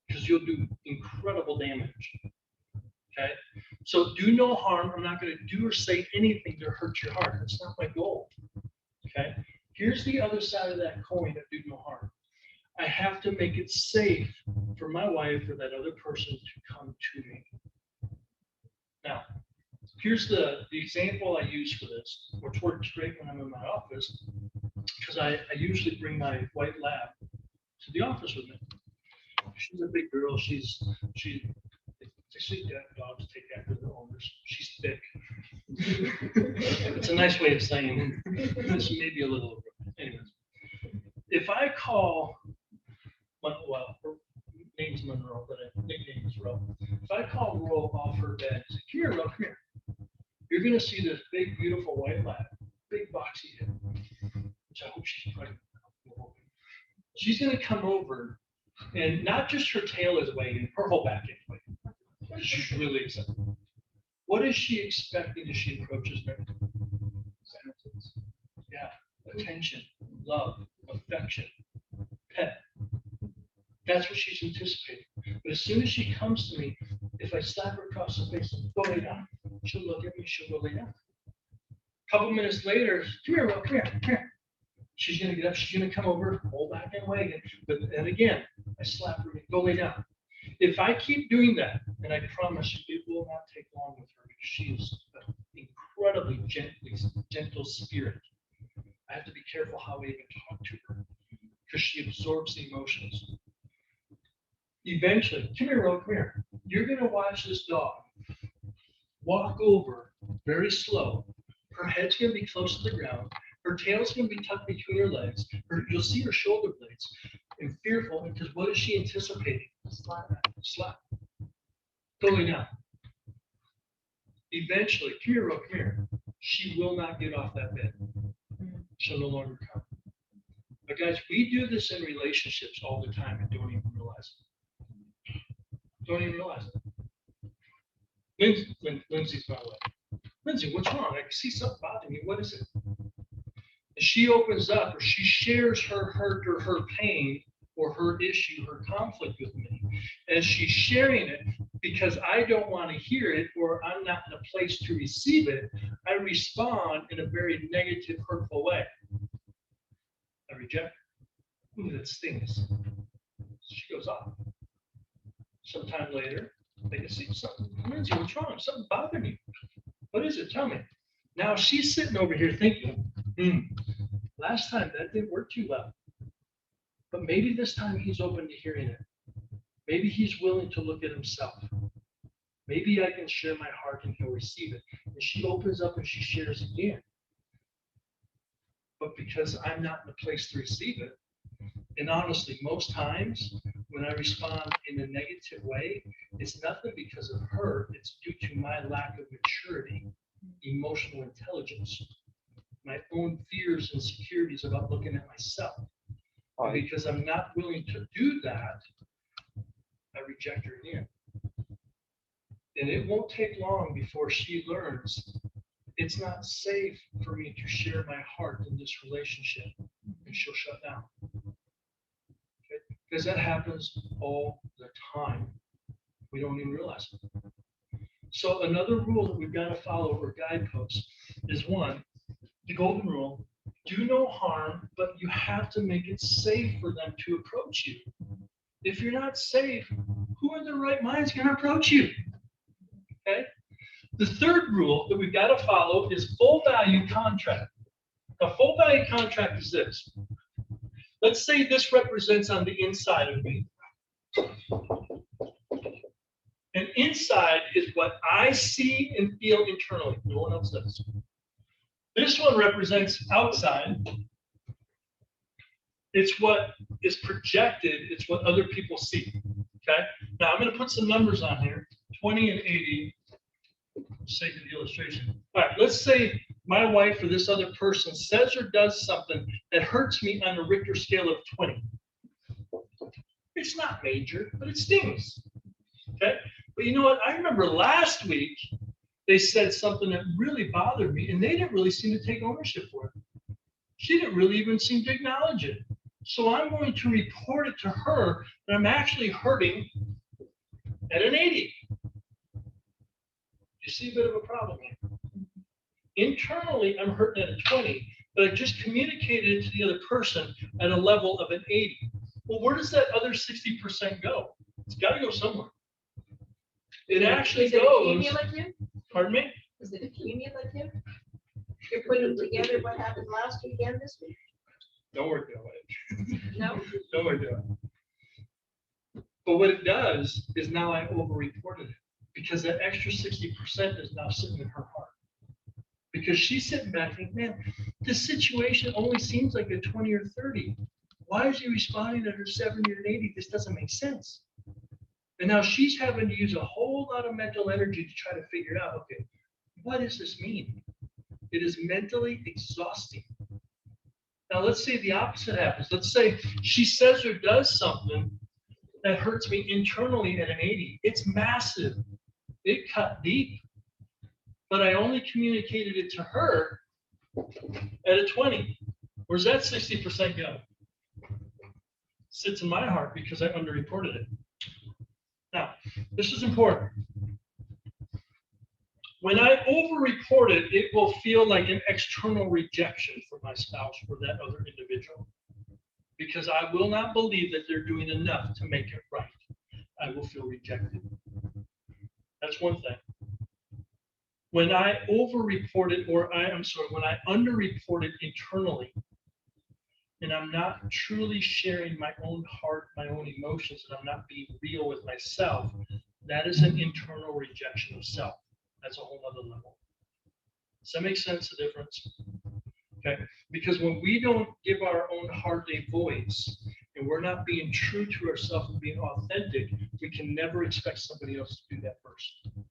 because you'll do incredible damage. Okay? So do no harm. I'm not going to do or say anything to hurt your heart. That's not my goal. Okay? Here's the other side of that coin of do no harm. I have to make it safe for my wife or that other person to come to me. Now, here's the example I use for this, which works great when I'm in my office, because I usually bring my white lab to the office with me. She's a big girl. She's dogs take after their owners. She's thick. It's a nice way of saying this, maybe a little. Anyways, if I call, well, her name's Monroe, but her nickname is Ro. If I call Ro off her bed, say, come here, Ro, come here. You're going to see this big, beautiful white lab, big boxy head, which I hope she's pregnant. She's going to come over, and not just her tail is wagging, her whole back is wagging. She's really excited. What is she expecting as she approaches me? Yeah, attention, love, affection, pet. That's what she's anticipating. But as soon as she comes to me, if I slap her across the face, go lay down. She'll look at me, she'll go lay down. A couple minutes later, come here, Will, come here, come here. She's going to get up, she's going to come over, hold back and wagging. But then again, I slap her, go lay down. If I keep doing that, and I promise you, it will not take long with her, because she is an incredibly gentle spirit. I have to be careful how I even talk to her, because she absorbs the emotions. Eventually, come here, Ro, come here. You're going to watch this dog walk over very slow. Her head's going to be close to the ground. Her tail's going to be tucked between her legs. You'll see her shoulder blades. And fearful, because what is she anticipating? Slap. Going down. Eventually, come here, Ro, come here. She will not get off that bed. She'll no longer come. But guys, we do this in relationships all the time and don't even realize it. Don't even realize it. Lindsay's my way. Lindsay, what's wrong? I see something bothering me. What is it? And she opens up, or she shares her hurt or her pain or her issue, her conflict with me. As she's sharing it, because I don't want to hear it or I'm not in a place to receive it, I respond in a very negative, hurtful way. I reject it. Ooh, that stings. She goes off. Sometime later, they can see something. Lindsay, what's wrong? Something bothering me. What is it? Tell me. Now she's sitting over here thinking, last time that didn't work too well. But maybe this time he's open to hearing it. Maybe he's willing to look at himself. Maybe I can share my heart and he'll receive it. And she opens up and she shares again. But because I'm not in a place to receive it, and honestly, most times when I respond in a negative way, it's nothing because of her. It's due to my lack of maturity, emotional intelligence, my own fears and insecurities about looking at myself. And because I'm not willing to do that, I reject her again. And it won't take long before she learns it's not safe for me to share my heart in this relationship, and she'll shut down. Okay? Because that happens all the time. We don't even realize it. So another rule that we've got to follow, or guidepost, is one, the golden rule: do no harm, but you have to make it safe for them to approach you. If you're not safe, who in their right mind is going to approach you? Okay? The third rule that we've got to follow is full value contract. A full value contract is this. Let's say this represents on the inside of me. And inside is what I see and feel internally. No one else does. This one represents outside. It's what is projected. It's what other people see. Okay? Now I'm going to put some numbers on here. 20 and 80. For the sake of the illustration. All right, let's say my wife or this other person says or does something that hurts me on a Richter scale of 20. It's not major, but it stings. Okay? But you know what? I remember last week they said something that really bothered me, and they didn't really seem to take ownership for it. She didn't really even seem to acknowledge it. So I'm going to report it to her that I'm actually hurting at an 80. You see a bit of a problem here. Internally, I'm hurting at a 20, but I just communicated it to the other person at a level of an 80. Well, where does that other 60% go? It's got to go somewhere. It actually goes. Is it cumulative? Pardon me? Is it cumulative? You're putting together what happened last week and this week? Don't worry about it. No? Don't worry about it. But what it does is now I over-reported it, because that extra 60% is now sitting in her heart. Because she's sitting back thinking, man, this situation only seems like a 20 or 30. Why is he responding at her 70 or 80? This doesn't make sense. And now she's having to use a whole lot of mental energy to try to figure out, okay, what does this mean? It is mentally exhausting. Now let's say the opposite happens. Let's say she says or does something that hurts me internally at an 80. It's massive. It cut deep. But I only communicated it to her at a 20. Where's that 60% go? Sits in my heart because I underreported it. Now, this is important. When I overreport it, it will feel like an external rejection for my spouse or that other individual, because I will not believe that they're doing enough to make it right. I will feel rejected. That's one thing. When I overreport it, or when I underreport it internally, and I'm not truly sharing my own heart, my own emotions, and I'm not being real with myself, that is an internal rejection of self. That's a whole other level. Does that make sense, the difference? Okay, because when we don't give our own heart a voice, and we're not being true to ourselves and being authentic, we can never expect somebody else to do that first.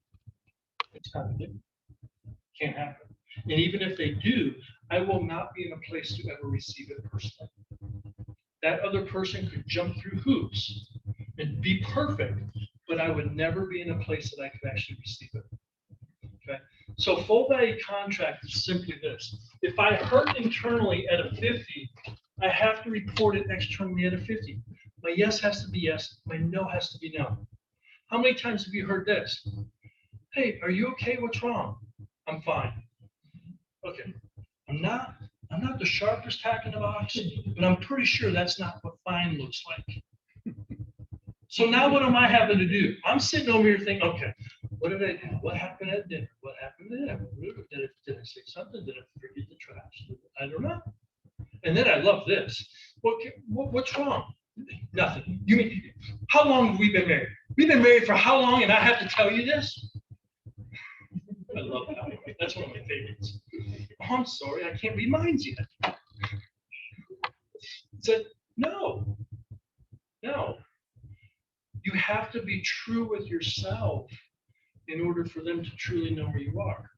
It's contradictory. Can't happen. And even if they do, I will not be in a place to ever receive it personally. That other person could jump through hoops and be perfect, but I would never be in a place that I could actually receive it. Okay? So full value contract is simply this. If I hurt internally at a 50, I have to report it externally at a 50. My yes has to be yes, my no has to be no. How many times have you heard this? Hey, are you okay? What's wrong? I'm fine. Okay. I'm not the sharpest tack in the box, but I'm pretty sure that's not what fine looks like. So now what am I having to do? I'm sitting over here thinking, okay, what did I do? What happened at dinner? What happened there? Did I say something? Did I forget the trash? I don't know. And then I love this. What's wrong? Nothing. You mean, how long have we been married? We've been married for how long, and I have to tell you this? I love that one. That's one of my favorites. Oh, I'm sorry, I can't read minds yet. Said, no. You have to be true with yourself in order for them to truly know where you are.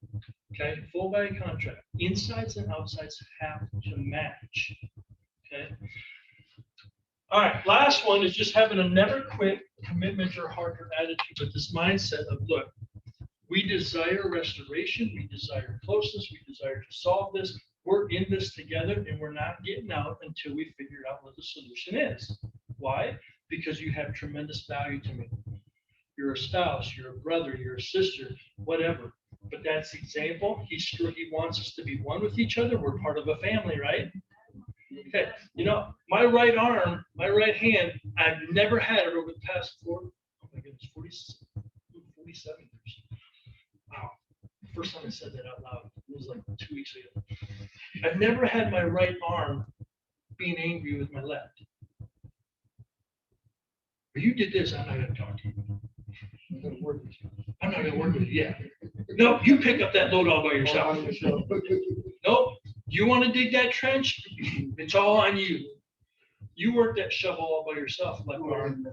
Okay, full value contract. Insides and outsides have to match. Okay. All right, last one is just having a never quit commitment or heart or attitude, but this mindset of, look, we desire restoration, we desire closeness, we desire to solve this. We're in this together, and we're not getting out until we figure out what the solution is. Why? Because you have tremendous value to me. You're a spouse, you're a brother, you're a sister, whatever. But that's the example. He wants us to be one with each other. We're part of a family, right? Okay. You know, my right arm, my right hand, I've never had it over the past 47 years. Wow. First time I said that out loud, it was like 2 weeks ago. I've never had my right arm being angry with my left. But you did this, I'm not going to talk to you. I'm going to work with you. I'm not going to work with you. Yeah. No, you pick up that load all by yourself. Nope. You want to dig that trench? It's all on you. You work that shovel all by yourself, left arm.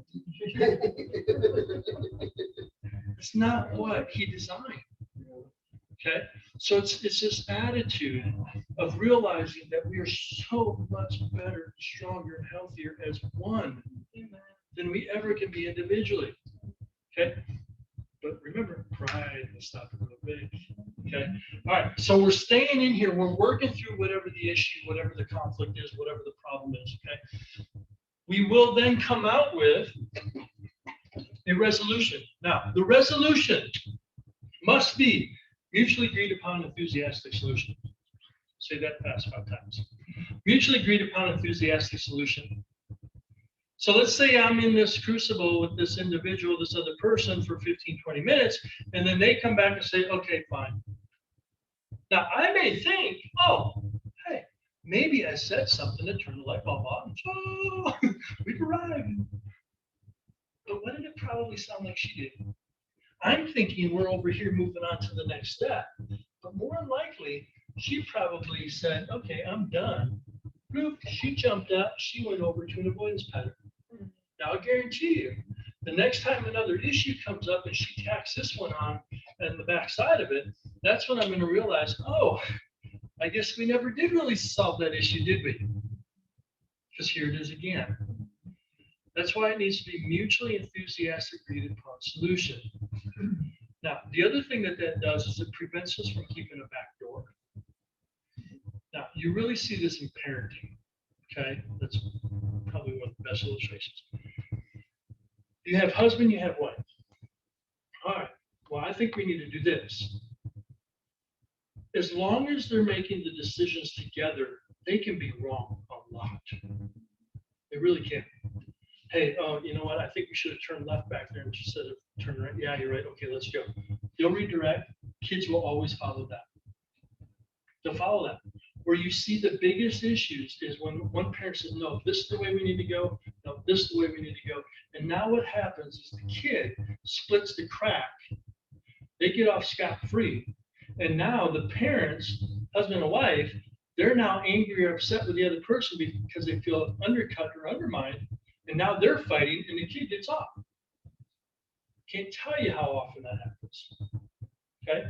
It's not what he designed. Okay, so it's this attitude of realizing that we are so much better, stronger, and healthier as one than we ever can be individually. Okay, but remember, pride will stop it real big. Okay, all right. So we're staying in here. We're working through whatever the issue, whatever the conflict is, whatever the problem is. Okay, we will then come out with a resolution. Now, the resolution must be mutually agreed upon enthusiastic solution. Say that fast 5 times. Mutually agreed upon enthusiastic solution. So let's say I'm in this crucible with this individual, this other person for 15, 20 minutes, and then they come back and say, okay, fine. Now, I may think, oh, hey, maybe I said something that turned the light bulb on. Oh, we've arrived. But what did it probably sound like she did? I'm thinking we're over here moving on to the next step. But more than likely, she probably said, okay, I'm done. She jumped up, she went over to an avoidance pattern. Now, I guarantee you, the next time another issue comes up and she tacks this one on and the backside of it, that's when I'm going to realize, oh, I guess we never did really solve that issue, did we? Because here it is again. That's why it needs to be mutually enthusiastic, agreed upon solution. Now, the other thing that does is it prevents us from keeping a back door. Now, you really see this in parenting, okay? That's probably one of the best illustrations. You have husband, you have wife. All right, well, I think we need to do this. As long as they're making the decisions together, they can be wrong a lot. They really can. Hey, you know what? I think we should have turned left back there instead of turn right. Yeah, you're right. Okay, let's go. They'll redirect. Kids will always follow that. They'll follow that. where you see the biggest issues is when one parent says, no, this is the way we need to go. No, this is the way we need to go. And now what happens is the kid splits the crack. They get off scot-free. And now the parents, husband and wife, they're now angry or upset with the other person because they feel undercut or undermined. And now they're fighting and the kid gets off. Can't tell you how often that happens. Okay?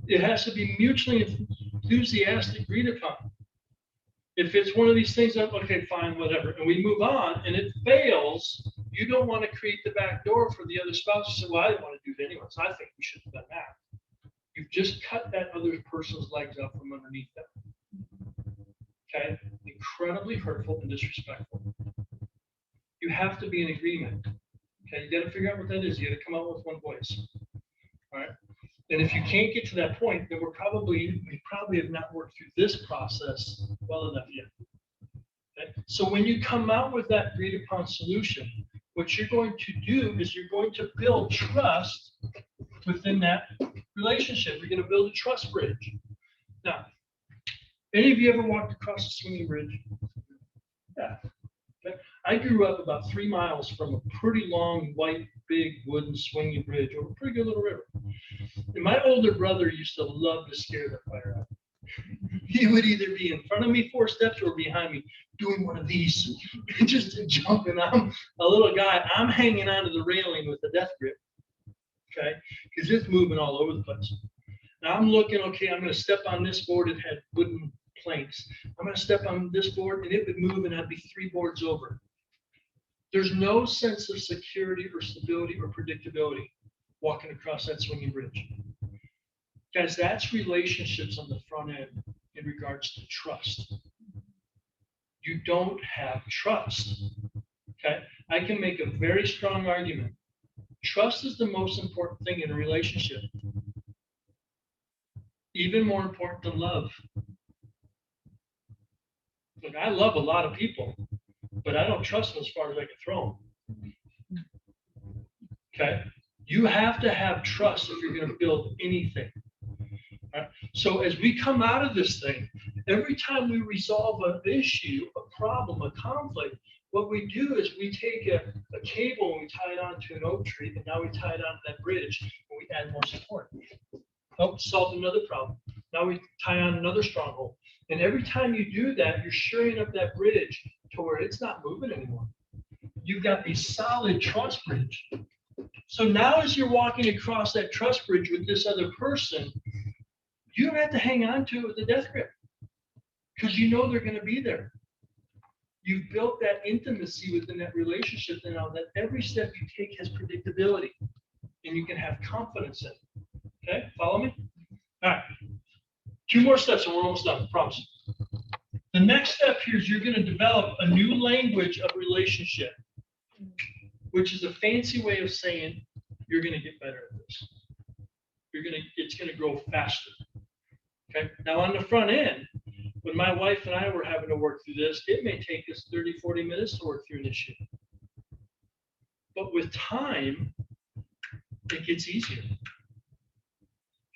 It has to be mutually enthusiastic, agreed upon. If it's one of these things that, okay, fine, whatever, and we move on and it fails, you don't want to create the back door for the other spouse to say, well, I didn't want to do it anyway, so I think we should have done that. You've just cut that other person's legs out from underneath them. Okay? Incredibly hurtful and disrespectful. You have to be in agreement. Okay, you got to figure out what that is. You got to come out with one voice. All right. And if you can't get to that point, then we probably have not worked through this process well enough yet. Okay? So when you come out with that agreed upon solution, what you're going to do is you're going to build trust within that relationship. You're going to build a trust bridge. Now, any of you ever walked across a swinging bridge? Yeah. Okay. I grew up about 3 miles from a pretty long, white, big wooden swinging bridge over a pretty good little river. And my older brother used to love to scare the fire out. He would either be in front of me 4 steps or behind me doing one of these, just to jump. And I'm a little guy. I'm hanging onto the railing with a death grip, okay? Because it's moving all over the place. Now I'm looking, okay, I'm going to step on this board. It had wooden planks. I'm going to step on this board, and it would move, and I'd be 3 boards over. There's no sense of security or stability or predictability walking across that swinging bridge. Guys, that's relationships on the front end in regards to trust. You don't have trust. Okay? I can make a very strong argument. Trust is the most important thing in a relationship. Even more important than love. Look, I love a lot of people, but I don't trust them as far as I can throw them. Okay? You have to have trust if you're going to build anything. Right? So as we come out of this thing, every time we resolve an issue, a problem, a conflict, what we do is we take a cable and we tie it onto an oak tree, and now we tie it onto that bridge, and we add more support. Oh, solved another problem. Now we tie on another stronghold. And every time you do that, you're shoring up that bridge to where it's not moving anymore. You've got a solid trust bridge. So now as you're walking across that trust bridge with this other person, you don't have to hang on to it with a death grip because you know they're going to be there. You've built that intimacy within that relationship now that every step you take has predictability and you can have confidence in it. Okay, follow me? All right, 2 more steps and we're almost done, I promise. The next step here is you're going to develop a new language of relationship, which is a fancy way of saying you're going to get better at this. It's going to grow faster. Okay. Now on the front end, when my wife and I were having to work through this, it may take us 30, 40 minutes to work through an issue. But with time, it gets easier.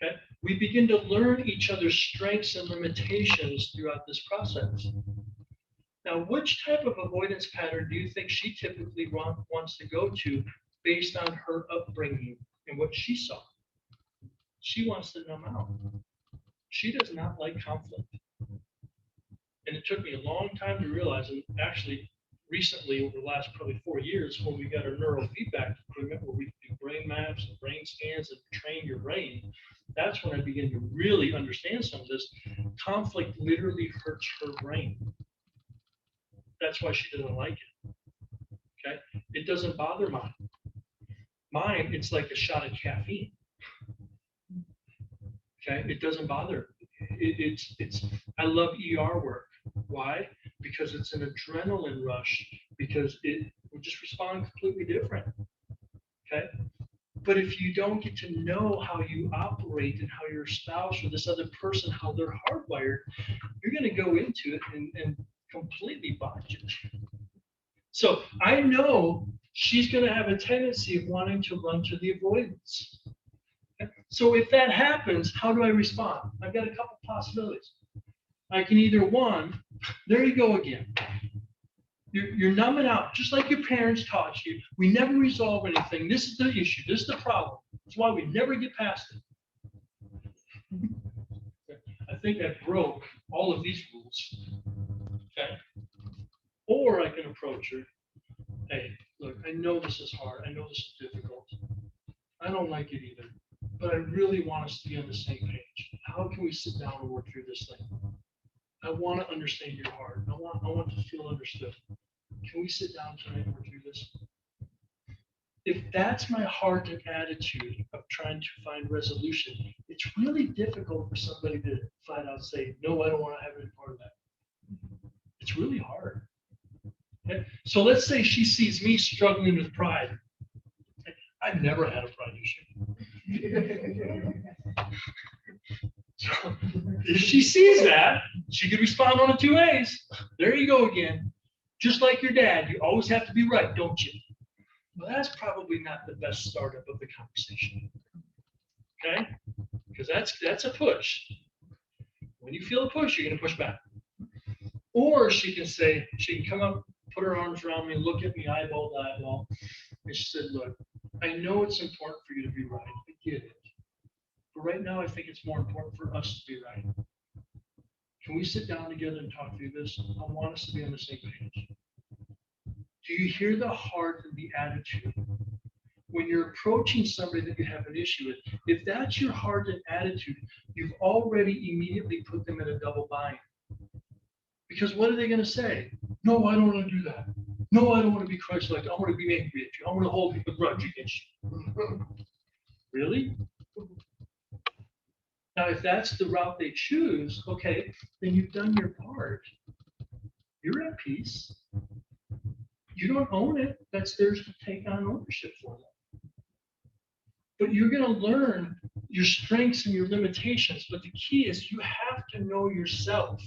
Okay. We begin to learn each other's strengths and limitations throughout this process. Now, which type of avoidance pattern do you think she typically wants to go to based on her upbringing and what she saw? She wants to numb out. She does not like conflict. And it took me a long time to realize, and actually recently over the last probably 4 years, when we got our neurofeedback equipment where we do brain maps and brain scans and train your brain, that's when I began to really understand some of this. Conflict literally hurts her brain. That's why she doesn't like it. Okay? It doesn't bother mine. Mine, it's like a shot of caffeine. Okay, it doesn't bother. I love ER work. Why? Because it's an adrenaline rush. Because it will just respond completely different. Okay, but if you don't get to know how you operate and how your spouse or this other person, how they're hardwired, you're going to go into it and completely botch it. So I know she's going to have a tendency of wanting to run to the avoidance. So if that happens, how do I respond? I've got a couple possibilities. I can either there you go again. You're numbing out, just like your parents taught you. We never resolve anything. This is the issue. This is the problem. That's why we never get past it. I think I broke all of these rules. Okay. Or I can approach her. Hey, look, I know this is hard. I know this is difficult. I don't like it either. But I really want us to be on the same page. How can we sit down and work through this thing? I want to understand your heart. I want to feel understood. Can we sit down tonight and work through this? If that's my heart and attitude of trying to find resolution, it's really difficult for somebody to flat out say, no, I don't want to have any part of that. It's really hard. Okay? So let's say she sees me struggling with pride. I've never had a pride issue. So if she sees that, she could respond one of two ways. There you go again. Just like your dad, you always have to be right, don't you? Well, that's probably not the best startup of the conversation. Okay? Because that's a push. When you feel a push, you're going to push back. Or she can come up, put her arms around me, look at me eyeball to eyeball, and she said, look, I know it's important for you to be right. I get it. But right now, I think it's more important for us to be right. Can we sit down together and talk through this? I want us to be on the same page. Do you hear the heart and the attitude? When you're approaching somebody that you have an issue with, if that's your heart and attitude, you've already immediately put them in a double bind. Because what are they going to say? No, I don't want to do that. No, I don't want to be Christ-like. I want to be angry at you. I want to hold a grudge against you. Really? Now, if that's the route they choose, okay, then you've done your part. You're at peace. You don't own it. That's theirs to take on ownership for them. But you're going to learn your strengths and your limitations. But the key is you have to know yourself.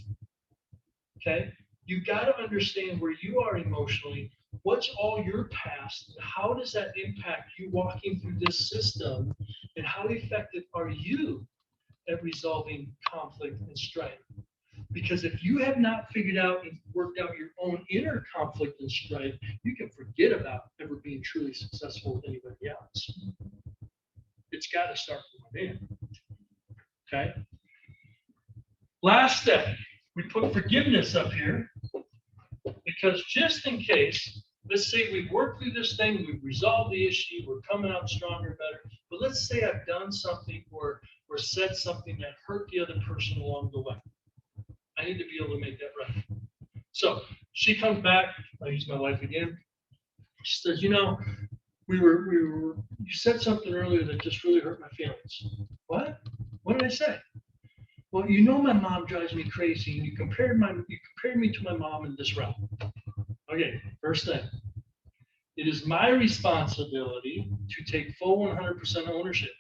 Okay? You've got to understand where you are emotionally. What's all your past? And how does that impact you walking through this system? And how effective are you at resolving conflict and strife? Because if you have not figured out and worked out your own inner conflict and strife, you can forget about ever being truly successful with anybody else. It's got to start from within. Okay? Last step, we put forgiveness up here because just in case, let's say we've worked through this thing, we've resolved the issue, we're coming out stronger, better. But let's say I've done something or said something that hurt the other person along the way. I need to be able to make that right. So she comes back. I use my wife again. She says, you know, you said something earlier that just really hurt my feelings. What? What did I say? Well, you know my mom drives me crazy, and you compared me to my mom in this realm. Okay, first thing. It is my responsibility to take full 100% ownership.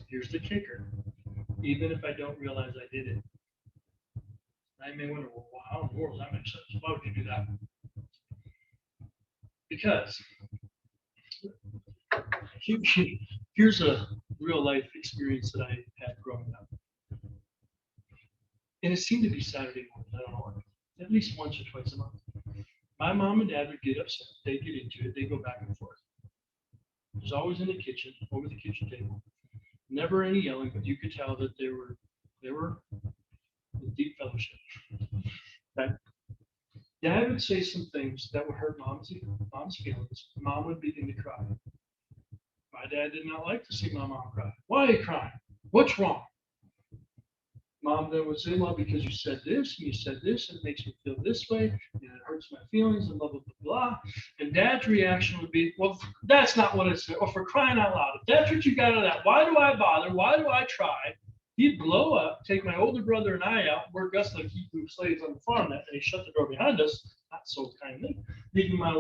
Here's the kicker. Even if I don't realize I did it. I may wonder, well, how in the world does that make sense? Why would you do that? Because here's a real life experience that I had growing up. And it seemed to be Saturday morning, I don't know, at least once or twice a month. My mom and dad would get upset. They'd get into it. They'd go back and forth. It was always in the kitchen, over the kitchen table. Never any yelling, but you could tell that they were in deep fellowship. Okay? Dad would say some things that would hurt mom's feelings. Mom would begin to cry. My dad did not like to see my mom cry. Why are you crying? What's wrong? Mom then would say, well, because you said this, and you said this, and it makes me feel this way, and it hurts my feelings, and blah, blah, blah, blah. And Dad's reaction would be, well, that's not what I said, or for crying out loud. If that's what you got out of that, why do I bother? Why do I try? He'd blow up, take my older brother and I out, work us like Hebrew slaves on the farm that day, shut the door behind us, not so kindly, leaving my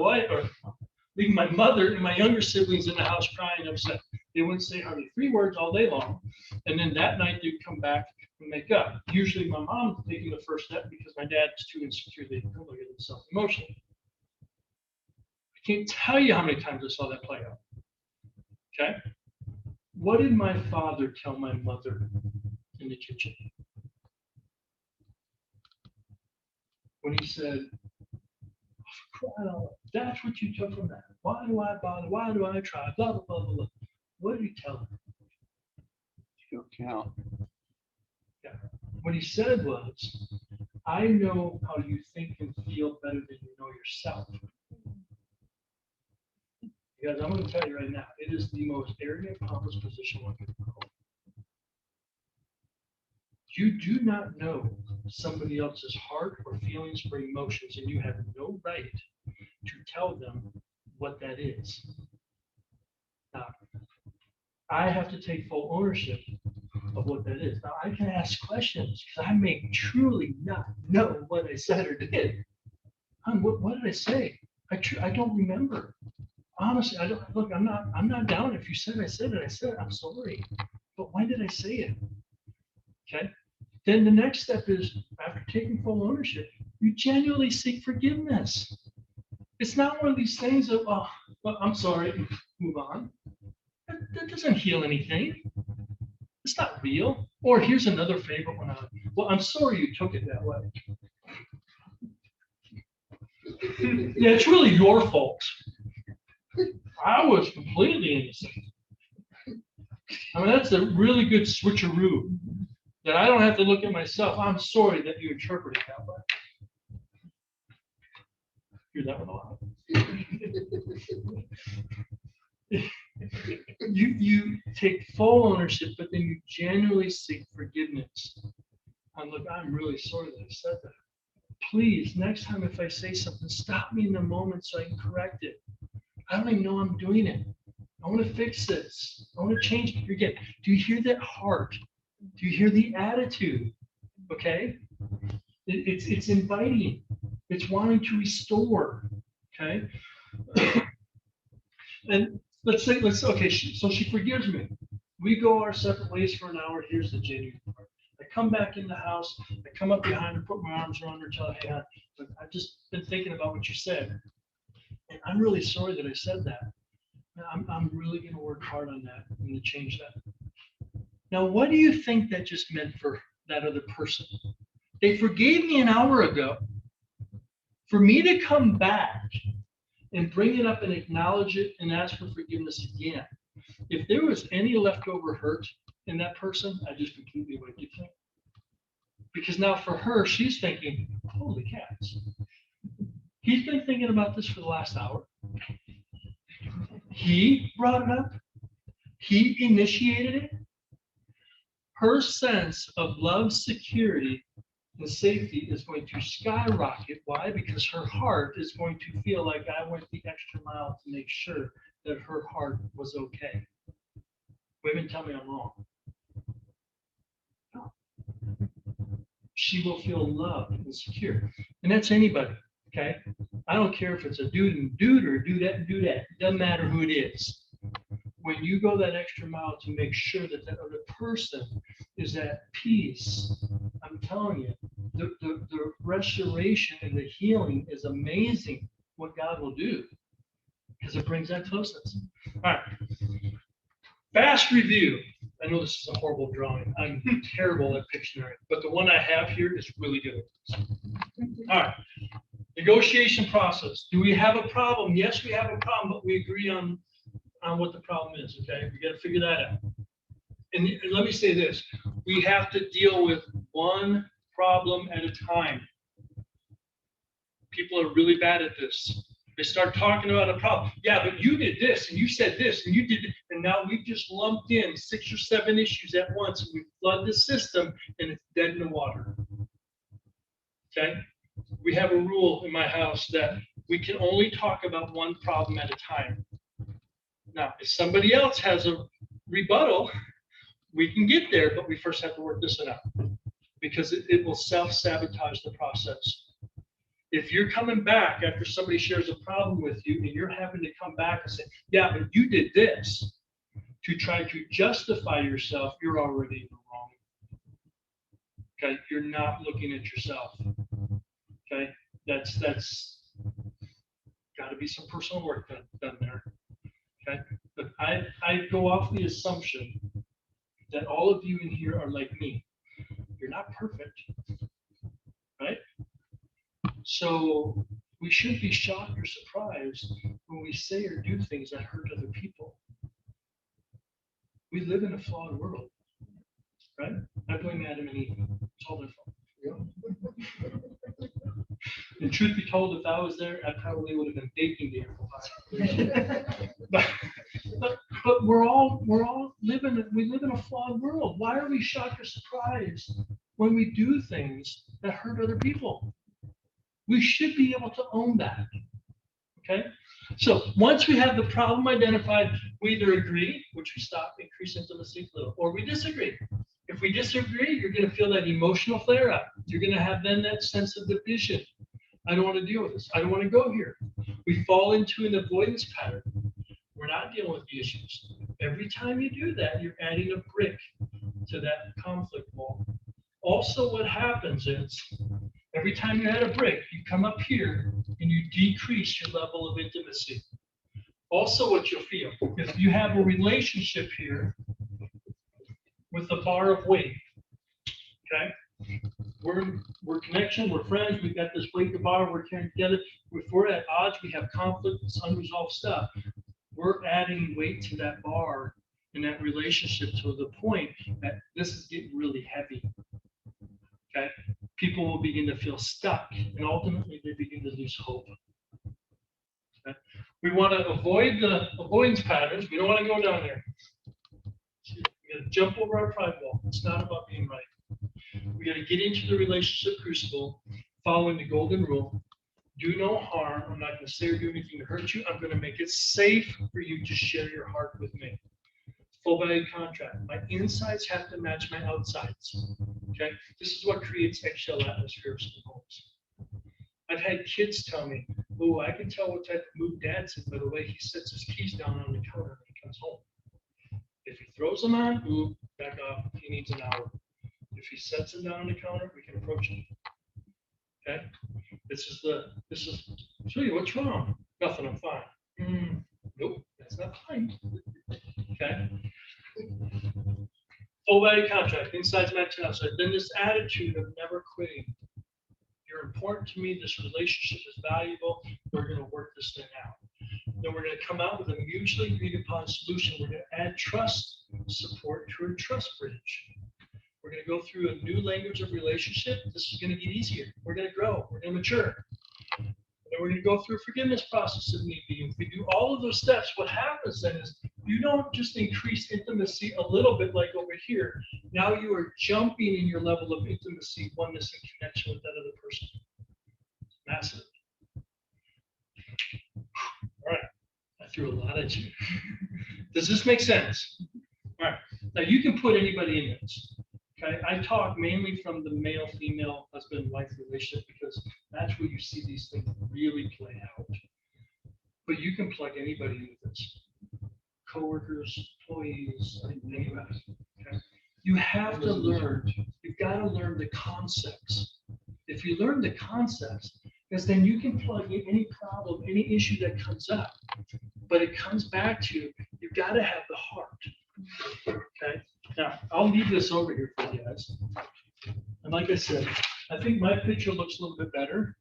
mother and my younger siblings in the house crying upset. They wouldn't say hardly 3 words all day long. And then that night they'd come back and make up. Usually my mom was taking the first step because my dad was too insecure. They couldn't look at himself emotionally. I can't tell you how many times I saw that play out. Okay? What did my father tell my mother in the kitchen? when he said, "Oh, that's what you took from that. Why do I bother? Why do I try? Blah, blah, blah, blah, blah." What did he tell him? Don't count. Yeah. What he said was, "I know how you think and feel better than you know yourself." Because I'm going to tell you right now, it is the most arrogant, pompous position one can hold. You do not know somebody else's heart or feelings or emotions, and you have no right to tell them what that is. Now, I have to take full ownership of what that is. Now, I can ask questions because I may truly not know what I said or did. What did I say? I don't remember. Honestly, I don't. Look, I'm not down. If you said I said it, I said it. I'm sorry. But when did I say it? Okay. Then the next step is, after taking full ownership, you genuinely seek forgiveness. It's not one of these things of, "Oh, well, I'm sorry, move on." That doesn't heal anything. It's not real. Or here's another favorite one. "Well, I'm sorry you took it that way." Yeah, it's really your fault. I was completely innocent. I mean, that's a really good switcheroo that I don't have to look at myself. I'm sorry that you interpret it that way. Hear that one a lot. You take full ownership, but then you genuinely seek forgiveness. And look, I'm really sorry that I said that. Please, next time if I say something, stop me in the moment so I can correct it. I don't even know I'm doing it. I want to fix this. I want to change it. Again, do you hear that heart? Do you hear the attitude? Okay? It's inviting. It's wanting to restore. Okay? And okay, so she forgives me. We go our separate ways for an hour. Here's the genuine part. I come back in the house. I come up behind her, put my arms around her, tell her, "Hey, I've just been thinking about what you said. And I'm really sorry that I said that. I'm really going to work hard on that. I'm going to change that." Now, what do you think that just meant for that other person? They forgave me an hour ago. For me to come back and bring it up and acknowledge it and ask for forgiveness again, if there was any leftover hurt in that person, I just completely wiped it clean. Because now for her, she's thinking, "Holy cats. He's been thinking about this for the last hour. He brought it up. He initiated it." Her sense of love, security, and safety is going to skyrocket. Why? Because her heart is going to feel like I went the extra mile to make sure that her heart was okay. Women, tell me I'm wrong. No. She will feel loved and secure. And that's anybody, okay? I don't care if it's a dude and dude or dudette and dudette. It doesn't matter who it is. When you go that extra mile to make sure that that other person is at peace, I'm telling you, the restoration and the healing is amazing what God will do because it brings that closeness. All right. Fast review. I know this is a horrible drawing. I'm terrible at Pictionary, but the one I have here is really good. All right. Negotiation process. Do we have a problem? Yes, we have a problem, but we agree on what the problem is, okay? We got to figure that out. And let me say this. We have to deal with one problem at a time. People are really bad at this. They start talking about a problem. "Yeah, but you did this, and you said this, and you did it." And now we've just lumped in 6 or 7 issues at once, and we flood the system, and it's dead in the water. Okay? We have a rule in my house that we can only talk about one problem at a time. Now, if somebody else has a rebuttal, we can get there, but we first have to work this one out because it will self-sabotage the process. If you're coming back after somebody shares a problem with you and you're having to come back and say, "Yeah, but you did this," to try to justify yourself, you're already in the wrong. Okay, you're not looking at yourself. Okay, that's got to be some personal work done there. Okay, but I go off the assumption that all of you in here are like me. You're not perfect, right? So we shouldn't be shocked or surprised when we say or do things that hurt other people. We live in a flawed world, right? I blame Adam and Eve. It's all their fault. And truth be told, if I was there, I probably would have been baking the apple pie. but we live in a flawed world. Why are we shocked or surprised when we do things that hurt other people? We should be able to own that. Okay? So once we have the problem identified, we either agree, which we stop, increase intimacy a little, or we disagree. If we disagree, you're going to feel that emotional flare up. You're going to have then that sense of division. I don't want to deal with this. I don't want to go here. We fall into an avoidance pattern. We're not dealing with the issues. Every time you do that, you're adding a brick to that conflict wall. Also, what happens is every time you add a brick, you come up here and you decrease your level of intimacy. Also, what you'll feel, if you have a relationship here with a bar of weight, okay? We're connection, we're friends, we've got this weight in the bar, we're carrying together. If we're at odds, we have conflict, it's unresolved stuff. We're adding weight to that bar in that relationship to the point that this is getting really heavy. Okay? People will begin to feel stuck, and ultimately they begin to lose hope. Okay? We want to avoid the avoidance patterns. We don't want to go down there. We got to jump over our pride wall. It's not about being right. We got to get into the relationship crucible, following the golden rule. Do no harm. I'm not going to say or do anything to hurt you. I'm going to make it safe for you to share your heart with me. Full value contract. My insides have to match my outsides. Okay? This is what creates eggshell atmospheres in homes. I've had kids tell me, oh, I can tell what type of mood dad's in by the way he sets his keys down on the counter when he comes home. If he throws them on, ooh, back off. He needs an hour. If he sets them down on the counter, we can approach him. Okay? This is, Julia, what's wrong? Nothing, I'm fine. Nope, that's not fine. Okay? Full value contract, insides match outside. Then this attitude of never quitting. You're important to me, this relationship is valuable, we're going to work this thing out. Then we're going to come out with a mutually agreed upon solution. We're going to add trust support to a trust bridge. We're going to go through a new language of relationship. This is going to get easier. We're going to grow. We're going to mature. And then we're going to go through a forgiveness process if need be. If we do all of those steps, what happens then is you don't just increase intimacy a little bit like over here. Now you are jumping in your level of intimacy, oneness, and connection with that other person. Massive. All right. I threw a lot at you. Does this make sense? All right. Now you can put anybody in this. Okay, I talk mainly from the male-female husband-wife relationship because that's where you see these things really play out. But you can plug anybody into this. Coworkers, employees, anybody. Okay? You have to learn, you've got to learn the concepts. If you learn the concepts, because then you can plug in any problem, any issue that comes up. But it comes back to, you've got to have the heart. Okay? Now, I'll leave this over here for you guys. And like I said, I think my picture looks a little bit better.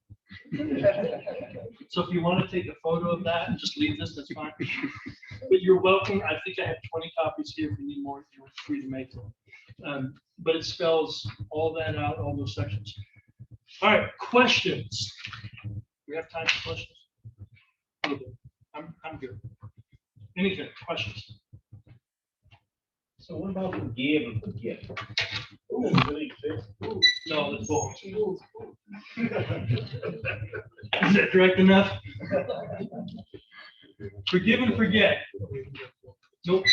So if you want to take a photo of that and just leave this, that's fine. But you're welcome. I think I have 20 copies here. If you need more, you're free to make them. But it spells all that out, all those sections. All right, questions. We have time for questions? I'm good. Anything, questions? So what about forgive and forget? Ooh, no, that's bull. Is that direct enough? Forgive and forget. Nope.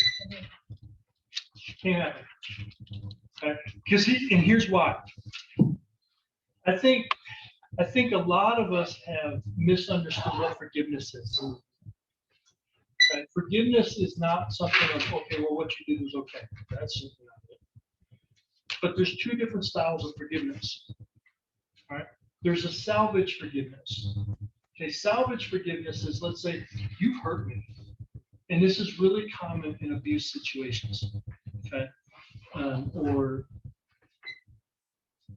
Can't happen. Okay. Because here's why. I think a lot of us have misunderstood what forgiveness is. Okay. Forgiveness is not something of, okay, well, what you did was okay. That's simply not it. But there's two different styles of forgiveness. All right. There's a salvage forgiveness. Okay, salvage forgiveness is, let's say, you've hurt me. And this is really common in abuse situations. Okay. Or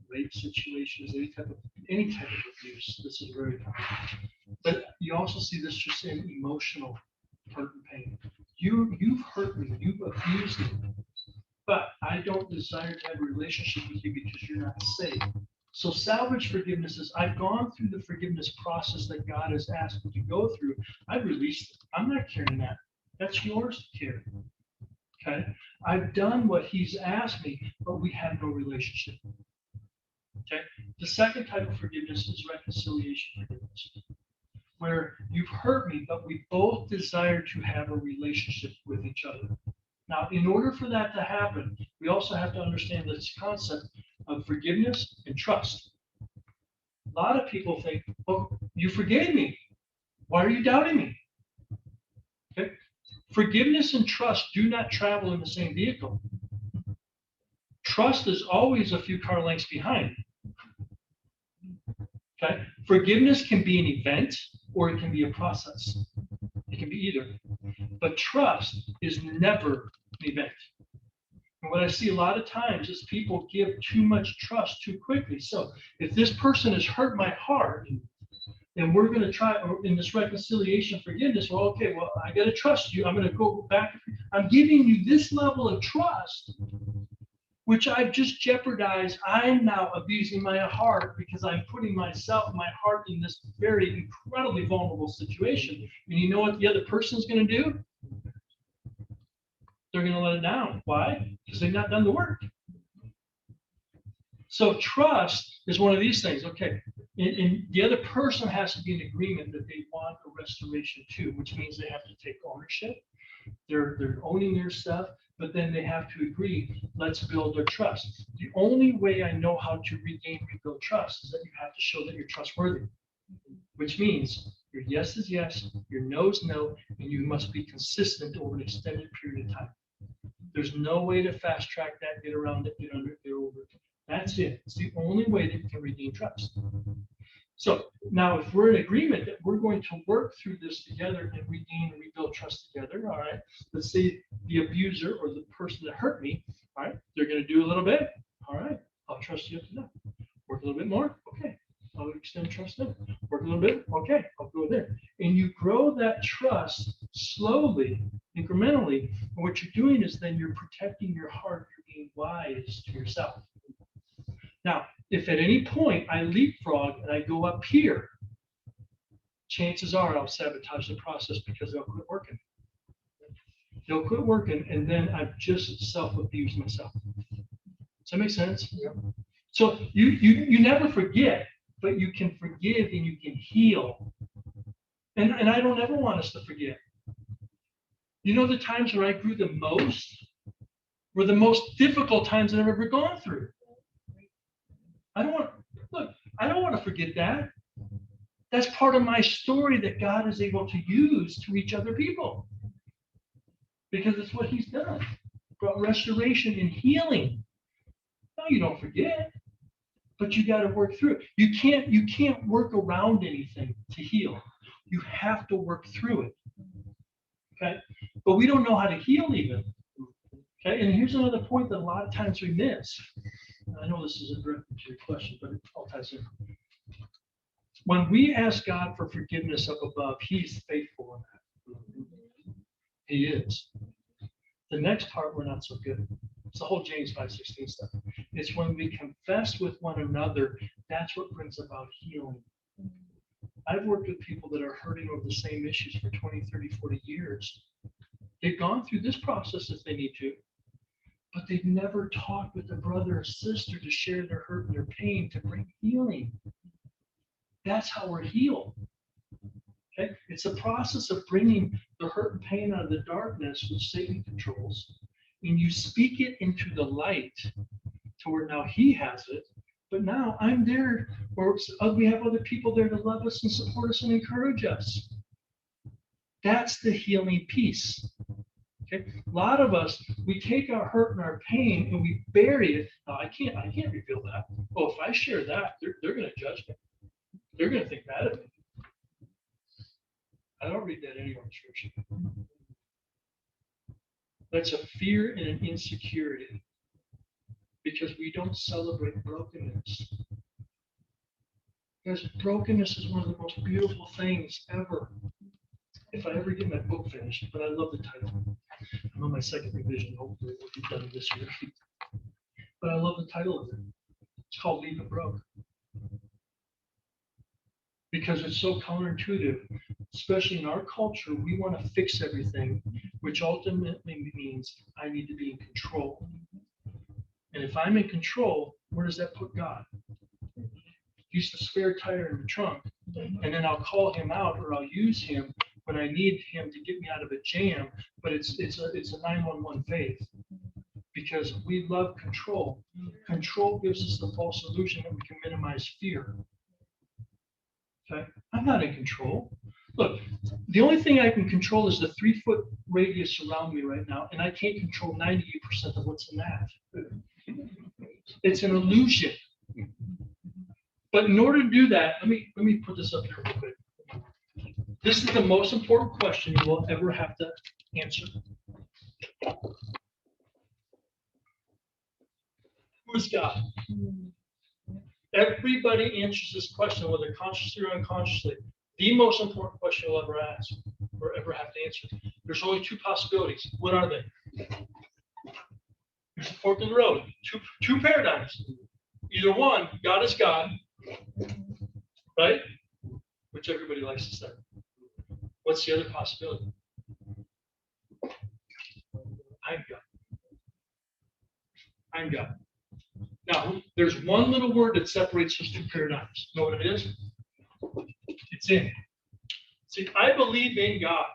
rape situations, any type of abuse, this is very common. But you also see this just in emotional hurt and pain. You've hurt me, you've abused me, but I don't desire to have a relationship with you because you're not saved. So salvage forgiveness is, I've gone through the forgiveness process that God has asked me to go through. I've released it. I'm not carrying that. That's yours to carry. Okay? I've done what he's asked me, but we have no relationship. Okay? The second type of forgiveness is reconciliation forgiveness, where you've hurt me, but we both desire to have a relationship with each other. Now, in order for that to happen, we also have to understand this concept of forgiveness and trust. A lot of people think, well, you forgave me. Why are you doubting me? Okay? Forgiveness and trust do not travel in the same vehicle. Trust is always a few car lengths behind. Okay? Forgiveness can be an event or it can be a process. It can be either. But trust is never an event. And what I see a lot of times is people give too much trust too quickly. So if this person has hurt my heart, and we're going to try in this reconciliation forgiveness, well, okay, well, I got to trust you. I'm going to go back. I'm giving you this level of trust, which I've just jeopardized. I'm now abusing my heart because I'm putting my heart in this very incredibly vulnerable situation. And you know what the other person's going to do? They're going to let it down. Why? Because they've not done the work. So trust is one of these things. Okay, and the other person has to be in agreement that they want a restoration too, which means they have to take ownership. They're owning their stuff, but then they have to agree, let's build their trust. The only way I know how to rebuild trust is that you have to show that you're trustworthy, which means your yes is yes, your no is no, and you must be consistent over an extended period of time. There's no way to fast track that, get around it, get under it, get over it. That's it. It's the only way that you can regain trust. So now if we're in agreement that we're going to work through this together and regain and rebuild trust together, all right, let's say the abuser or the person that hurt me, all right, they're going to do a little bit, all right, I'll trust you up to that. Work a little bit more, okay, I'll extend trust there. Work a little bit, okay, I'll go there. And you grow that trust slowly, incrementally, and what you're doing is then you're protecting your heart, you're being wise to yourself. Now, if at any point I leapfrog and I go up here, chances are I'll sabotage the process because they'll quit working. They'll quit working, and then I've just self-abused myself. Does that make sense? Yeah. So you never forget, but you can forgive and you can heal. And I don't ever want us to forget. You know, the times where I grew the most were the most difficult times that I've ever gone through. I don't want to forget that. That's part of my story that God is able to use to reach other people. Because it's what he's done. Brought restoration and healing. No, you don't forget. But you got to work through it. You can't work around anything to heal. You have to work through it. Okay? But we don't know how to heal even. Okay, and here's another point that a lot of times we miss. I know this isn't directed to your question, but it all ties in. When we ask God for forgiveness up above, he's faithful in that. He is. The next part, we're not so good. It's the whole James 5:16 stuff. It's when we confess with one another, that's what brings about healing. I've worked with people that are hurting over the same issues for 20, 30, 40 years. They've gone through this process if they need to, but they've never talked with a brother or sister to share their hurt and their pain to bring healing. That's how we're healed. Okay? It's a process of bringing the hurt and pain out of the darkness which Satan controls, and you speak it into the light to where now he has it, but now I'm there, or we have other people there to love us and support us and encourage us. That's the healing piece. Okay? A lot of us, we take our hurt and our pain and we bury it. No, I can't reveal that. Oh, if I share that, they're going to judge me. They're going to think bad of me. I don't read that anywhere in Scripture. That's a fear and an insecurity because we don't celebrate brokenness. Because brokenness is one of the most beautiful things ever. If I ever get my book finished, but I love the title. I'm on my second revision, hopefully it will be done this year. But I love the title of it. It's called Leave It Broke. Because it's so counterintuitive, especially in our culture, we want to fix everything, which ultimately means I need to be in control. And if I'm in control, where does that put God? He's the spare tire in the trunk, and then I'll call him out or I'll use him when I need him to get me out of a jam. But it's a 911 faith, because we love control. Control gives us the false illusion that we can minimize fear. Okay, I'm not in control. Look, the only thing I can control is the 3-foot radius around me right now, and I can't control 98% of what's in that. It's an illusion. But in order to do that, let me put this up here real quick. This is the most important question you will ever have to answer. Who is God? Everybody answers this question, whether consciously or unconsciously. The most important question you'll ever ask or ever have to answer. There's only 2 possibilities. What are they? There's a fork in the road. Two paradigms. Either one, God is God, right? Which everybody likes to say. What's the other possibility? I'm God. I'm God. Now, there's one little word that separates those 2 paradigms. You know what it is? It's in. See, I believe in God.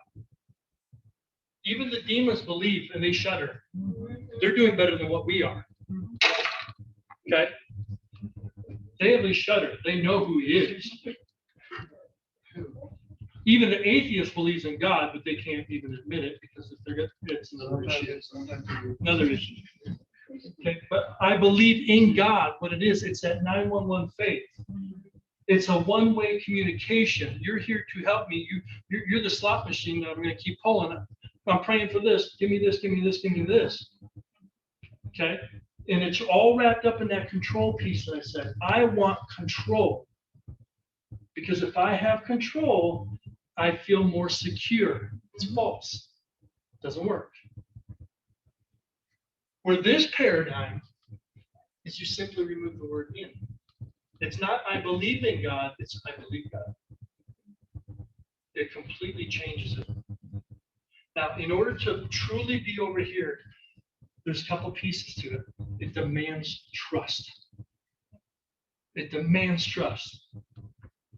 Even the demons believe and they shudder. They're doing better than what we are. Okay? They at least shudder. They know who he is. Even the atheist believes in God, but they can't even admit it because if they're it's another issue. Another issue. Okay, but I believe in God. What it is, it's that 911 faith. It's a one-way communication. You're here to help me. You're the slot machine that I'm going to keep pulling. I'm praying for this. Give me this. Give me this. Give me this. Okay, and it's all wrapped up in that control piece that I said. I want control because if I have control, I feel more secure. It's false. It doesn't work. Where this paradigm is you simply remove the word in. It's not I believe in God, it's I believe God. It completely changes it. Now, in order to truly be over here, there's a couple pieces to it. It demands trust. It demands trust.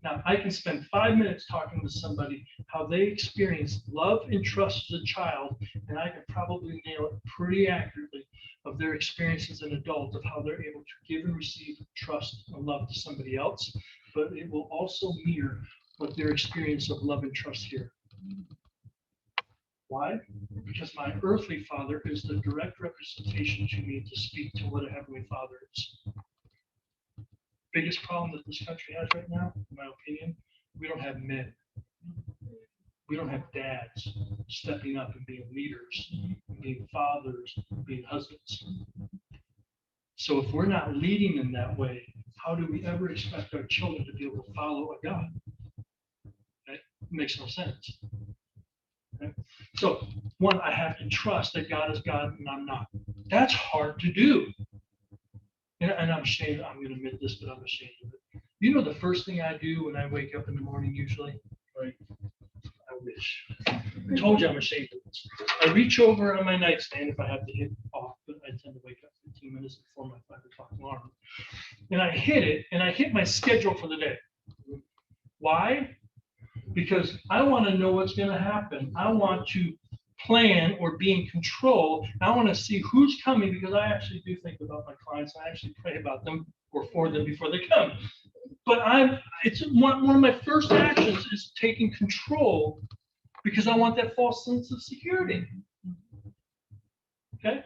Now, I can spend 5 minutes talking to somebody how they experienced love and trust as a child, and I can probably nail it pretty accurately of their experience as an adult of how they're able to give and receive trust and love to somebody else, but it will also mirror what their experience of love and trust here. Why? Because my earthly father is the direct representation to me to speak to what a heavenly father is. Biggest problem that this country has right now, in my opinion, we don't have men. We don't have dads stepping up and being leaders, and being fathers, and being husbands. So if we're not leading in that way, how do we ever expect our children to be able to follow a God? That makes no sense. Okay? So, one, I have to trust that God is God and I'm not. That's hard to do. And I'm ashamed, I'm going to admit this, but I'm ashamed of it. You know the first thing I do when I wake up in the morning usually? Right? I wish. I told you I'm ashamed of this. I reach over on my nightstand if I have to hit off, but I tend to wake up 15 minutes before my 5 o'clock alarm. And I hit it, and I hit my schedule for the day. Why? Because I want to know what's going to happen. I want to plan or be in control. I want to see who's coming because I actually do think about my clients. I actually pray about them or for them before they come. But it's one of my first actions is taking control because I want that false sense of security. Okay?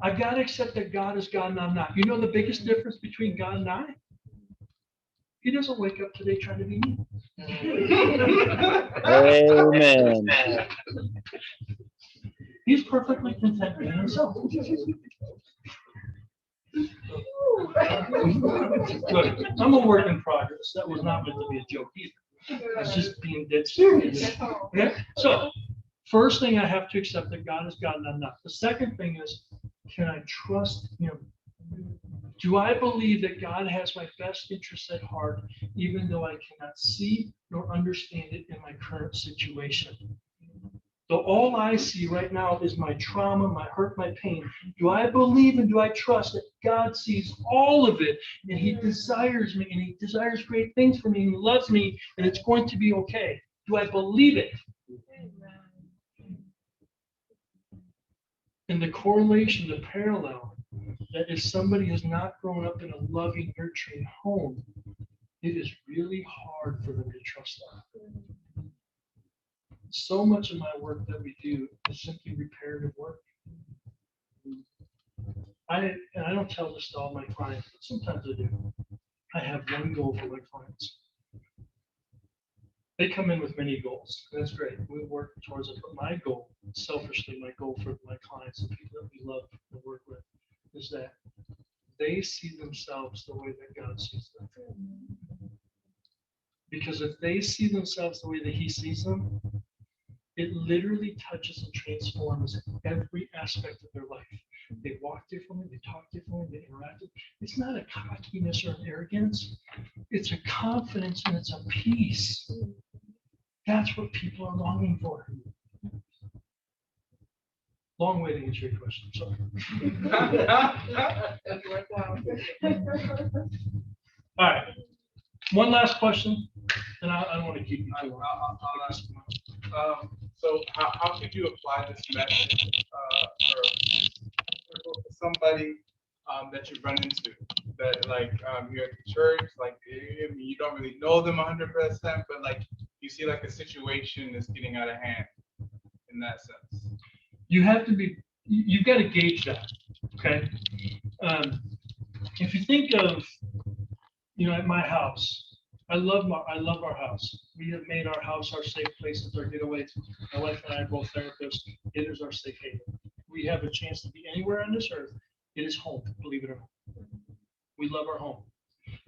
I've got to accept that God is God and I'm not. You know the biggest difference between God and I? He doesn't wake up today trying to be me. Amen. He's perfectly content with himself. Look, I'm a work in progress. That was not meant to be a joke either. It's just being dead serious. Okay? So, first thing I have to accept that God is God and I'm not. The second thing is, can I trust Him? Do I believe that God has my best interests at heart, even though I cannot see nor understand it in my current situation? So all I see right now is my trauma, my hurt, my pain. Do I believe and do I trust that God sees all of it and He desires me and He desires great things for me and He loves me and it's going to be okay? Do I believe it? And the correlation, the parallel, that if somebody has not grown up in a loving, nurturing home, it is really hard for them to trust that. So much of my work that we do is simply reparative work. I don't tell this to all my clients, but sometimes I do. I have one goal for my clients. They come in with many goals. That's great. We work towards it. But my goal, selfishly, my goal for my clients and people that we love and work with, is that they see themselves the way that God sees them. Because if they see themselves the way that He sees them, it literally touches and transforms every aspect of their life. They walk differently, they talk differently, they interact. It's not a cockiness or an arrogance. It's a confidence and it's a peace. That's what people are longing for. Long way to answer your question. Sorry. All right. One last question, and I don't want to keep you too long. So how could you apply this method for somebody that you run into that like you're at the church, like you don't really know them 100%, but like you see like a situation is getting out of hand in that sense? You've got to gauge that, okay? If you think of, at my house, I love our house. We have made our house our safe place. It's our getaway. My wife and I are both therapists. It is our safe haven. We have a chance to be anywhere on this earth. It is home, believe it or not. We love our home.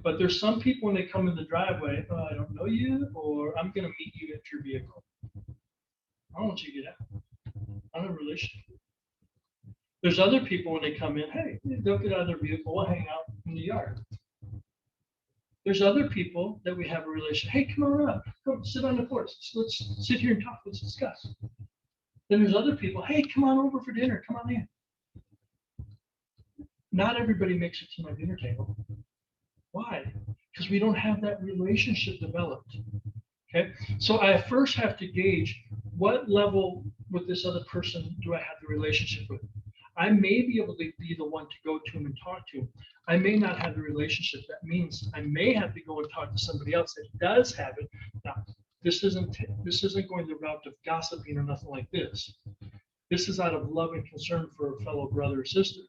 But there's some people when they come in the driveway, oh, I don't know you, or I'm going to meet you at your vehicle. I don't want you to get out. I don't have a relationship. There's other people when they come in, hey, they'll get out of their vehicle, we'll hang out in the yard. There's other people that we have a relationship. Hey, come around. Come sit on the porch. Let's sit here and talk. Let's discuss. Then there's other people. Hey, come on over for dinner. Come on in. Not everybody makes it to my dinner table. Why? Because we don't have that relationship developed. Okay. So I first have to gauge what level with this other person do I have the relationship with. I may be able to be the one to go to him and talk to him. I may not have the relationship. That means I may have to go and talk to somebody else that does have it. Now, this isn't going the route of gossiping or nothing like this. This is out of love and concern for a fellow brother or sister.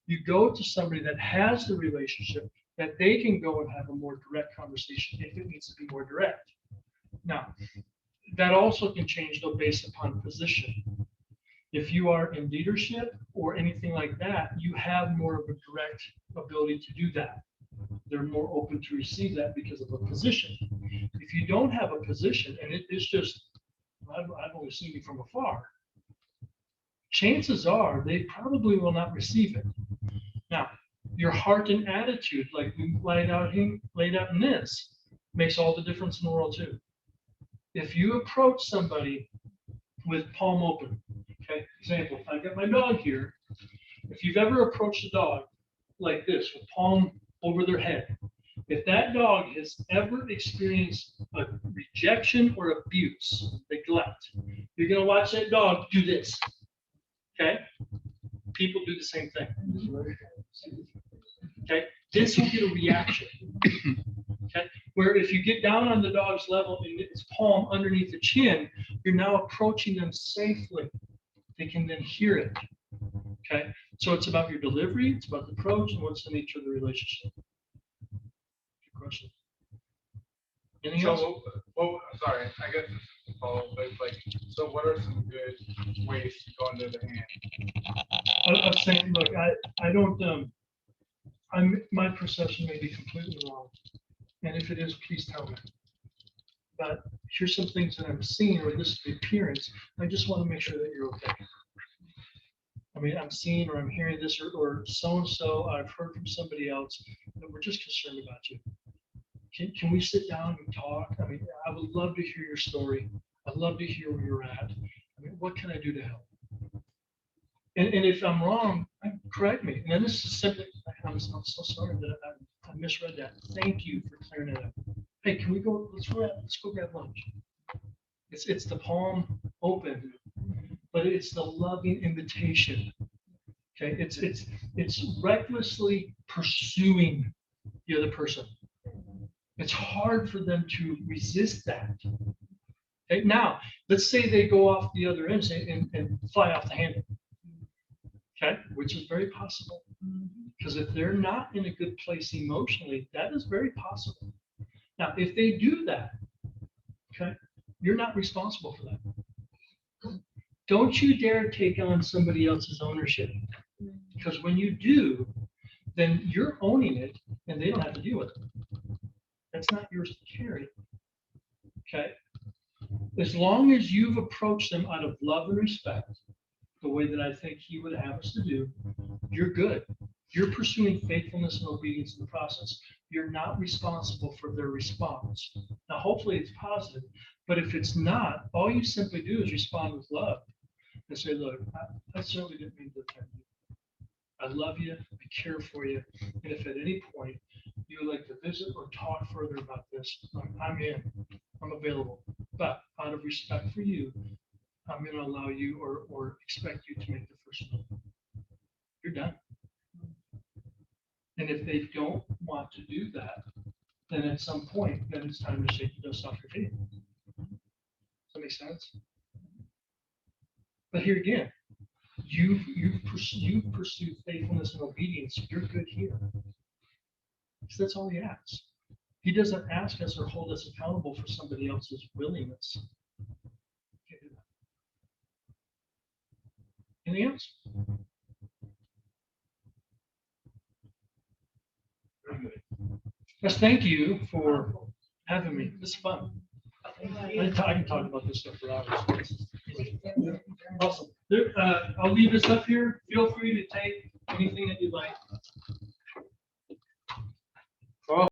You go to somebody that has the relationship that they can go and have a more direct conversation if it needs to be more direct. Now, that also can change though based upon position. If you are in leadership or anything like that, you have more of a direct ability to do that. They're more open to receive that because of a position. If you don't have a position and it's just, I've only seen you from afar, chances are they probably will not receive it. Now, your heart and attitude, like we laid out in this, makes all the difference in the world too. If you approach somebody with palm open, okay, example, if I got my dog here, if you've ever approached a dog like this with palm over their head, if that dog has ever experienced a rejection or abuse, neglect, you're going to watch that dog do this, okay? People do the same thing. Okay, this will get a reaction. Okay, where if you get down on the dog's level and its palm underneath the chin, you're now approaching them safely. They can then hear it. Okay, so it's about your delivery, it's about the approach, and what's the nature of the relationship. Good question. Anything else? Well, sorry, I guess this is a follow-up, but like, so what are some good ways to go under the hand? I'm saying, look, my perception may be completely wrong. And if it is, please tell me. But here's some things that I'm seeing, or this is the appearance. I just want to make sure that you're okay. I mean, I'm seeing or I'm hearing this, or so-and-so, I've heard from somebody else, that we're just concerned about you. Can we sit down and talk? I mean, I would love to hear your story. I'd love to hear where you're at. I mean, what can I do to help? And if I'm wrong, correct me. And this is simply, I'm so sorry that I misread that. Thank you for clearing it up. Hey, can we go? Let's go grab lunch. It's the palm open, but it's the loving invitation. Okay, it's recklessly pursuing the other person. It's hard for them to resist that. Okay, now let's say they go off the other end and fly off the handle. Okay, which is very possible. Because if they're not in a good place emotionally, that is very possible. Now, if they do that, okay, you're not responsible for that. Don't you dare take on somebody else's ownership. Because when you do, then you're owning it and they don't have to deal with it. That's not yours to carry. Okay? As long as you've approached them out of love and respect, the way that I think he would have us to do, you're good. You're pursuing faithfulness and obedience in the process. You're not responsible for their response. Now, hopefully it's positive, but if it's not, all you simply do is respond with love and say, look, I certainly didn't mean to offend you. I love you, I care for you, and if at any point you would like to visit or talk further about this, I'm in, I'm available. But out of respect for you, I'm going to allow you or expect you to make the first move. You're done. And if they don't want to do that, then at some point, then it's time to shake the dust off your feet. Does that make sense? But here again, you pursue faithfulness and obedience. You're good here. So that's all he asks. He doesn't ask us or hold us accountable for somebody else's willingness. Anything else? Yes, thank you for having me. This is fun. I can talk about this stuff for hours. Awesome. I'll leave this up here. Feel free to take anything that you like.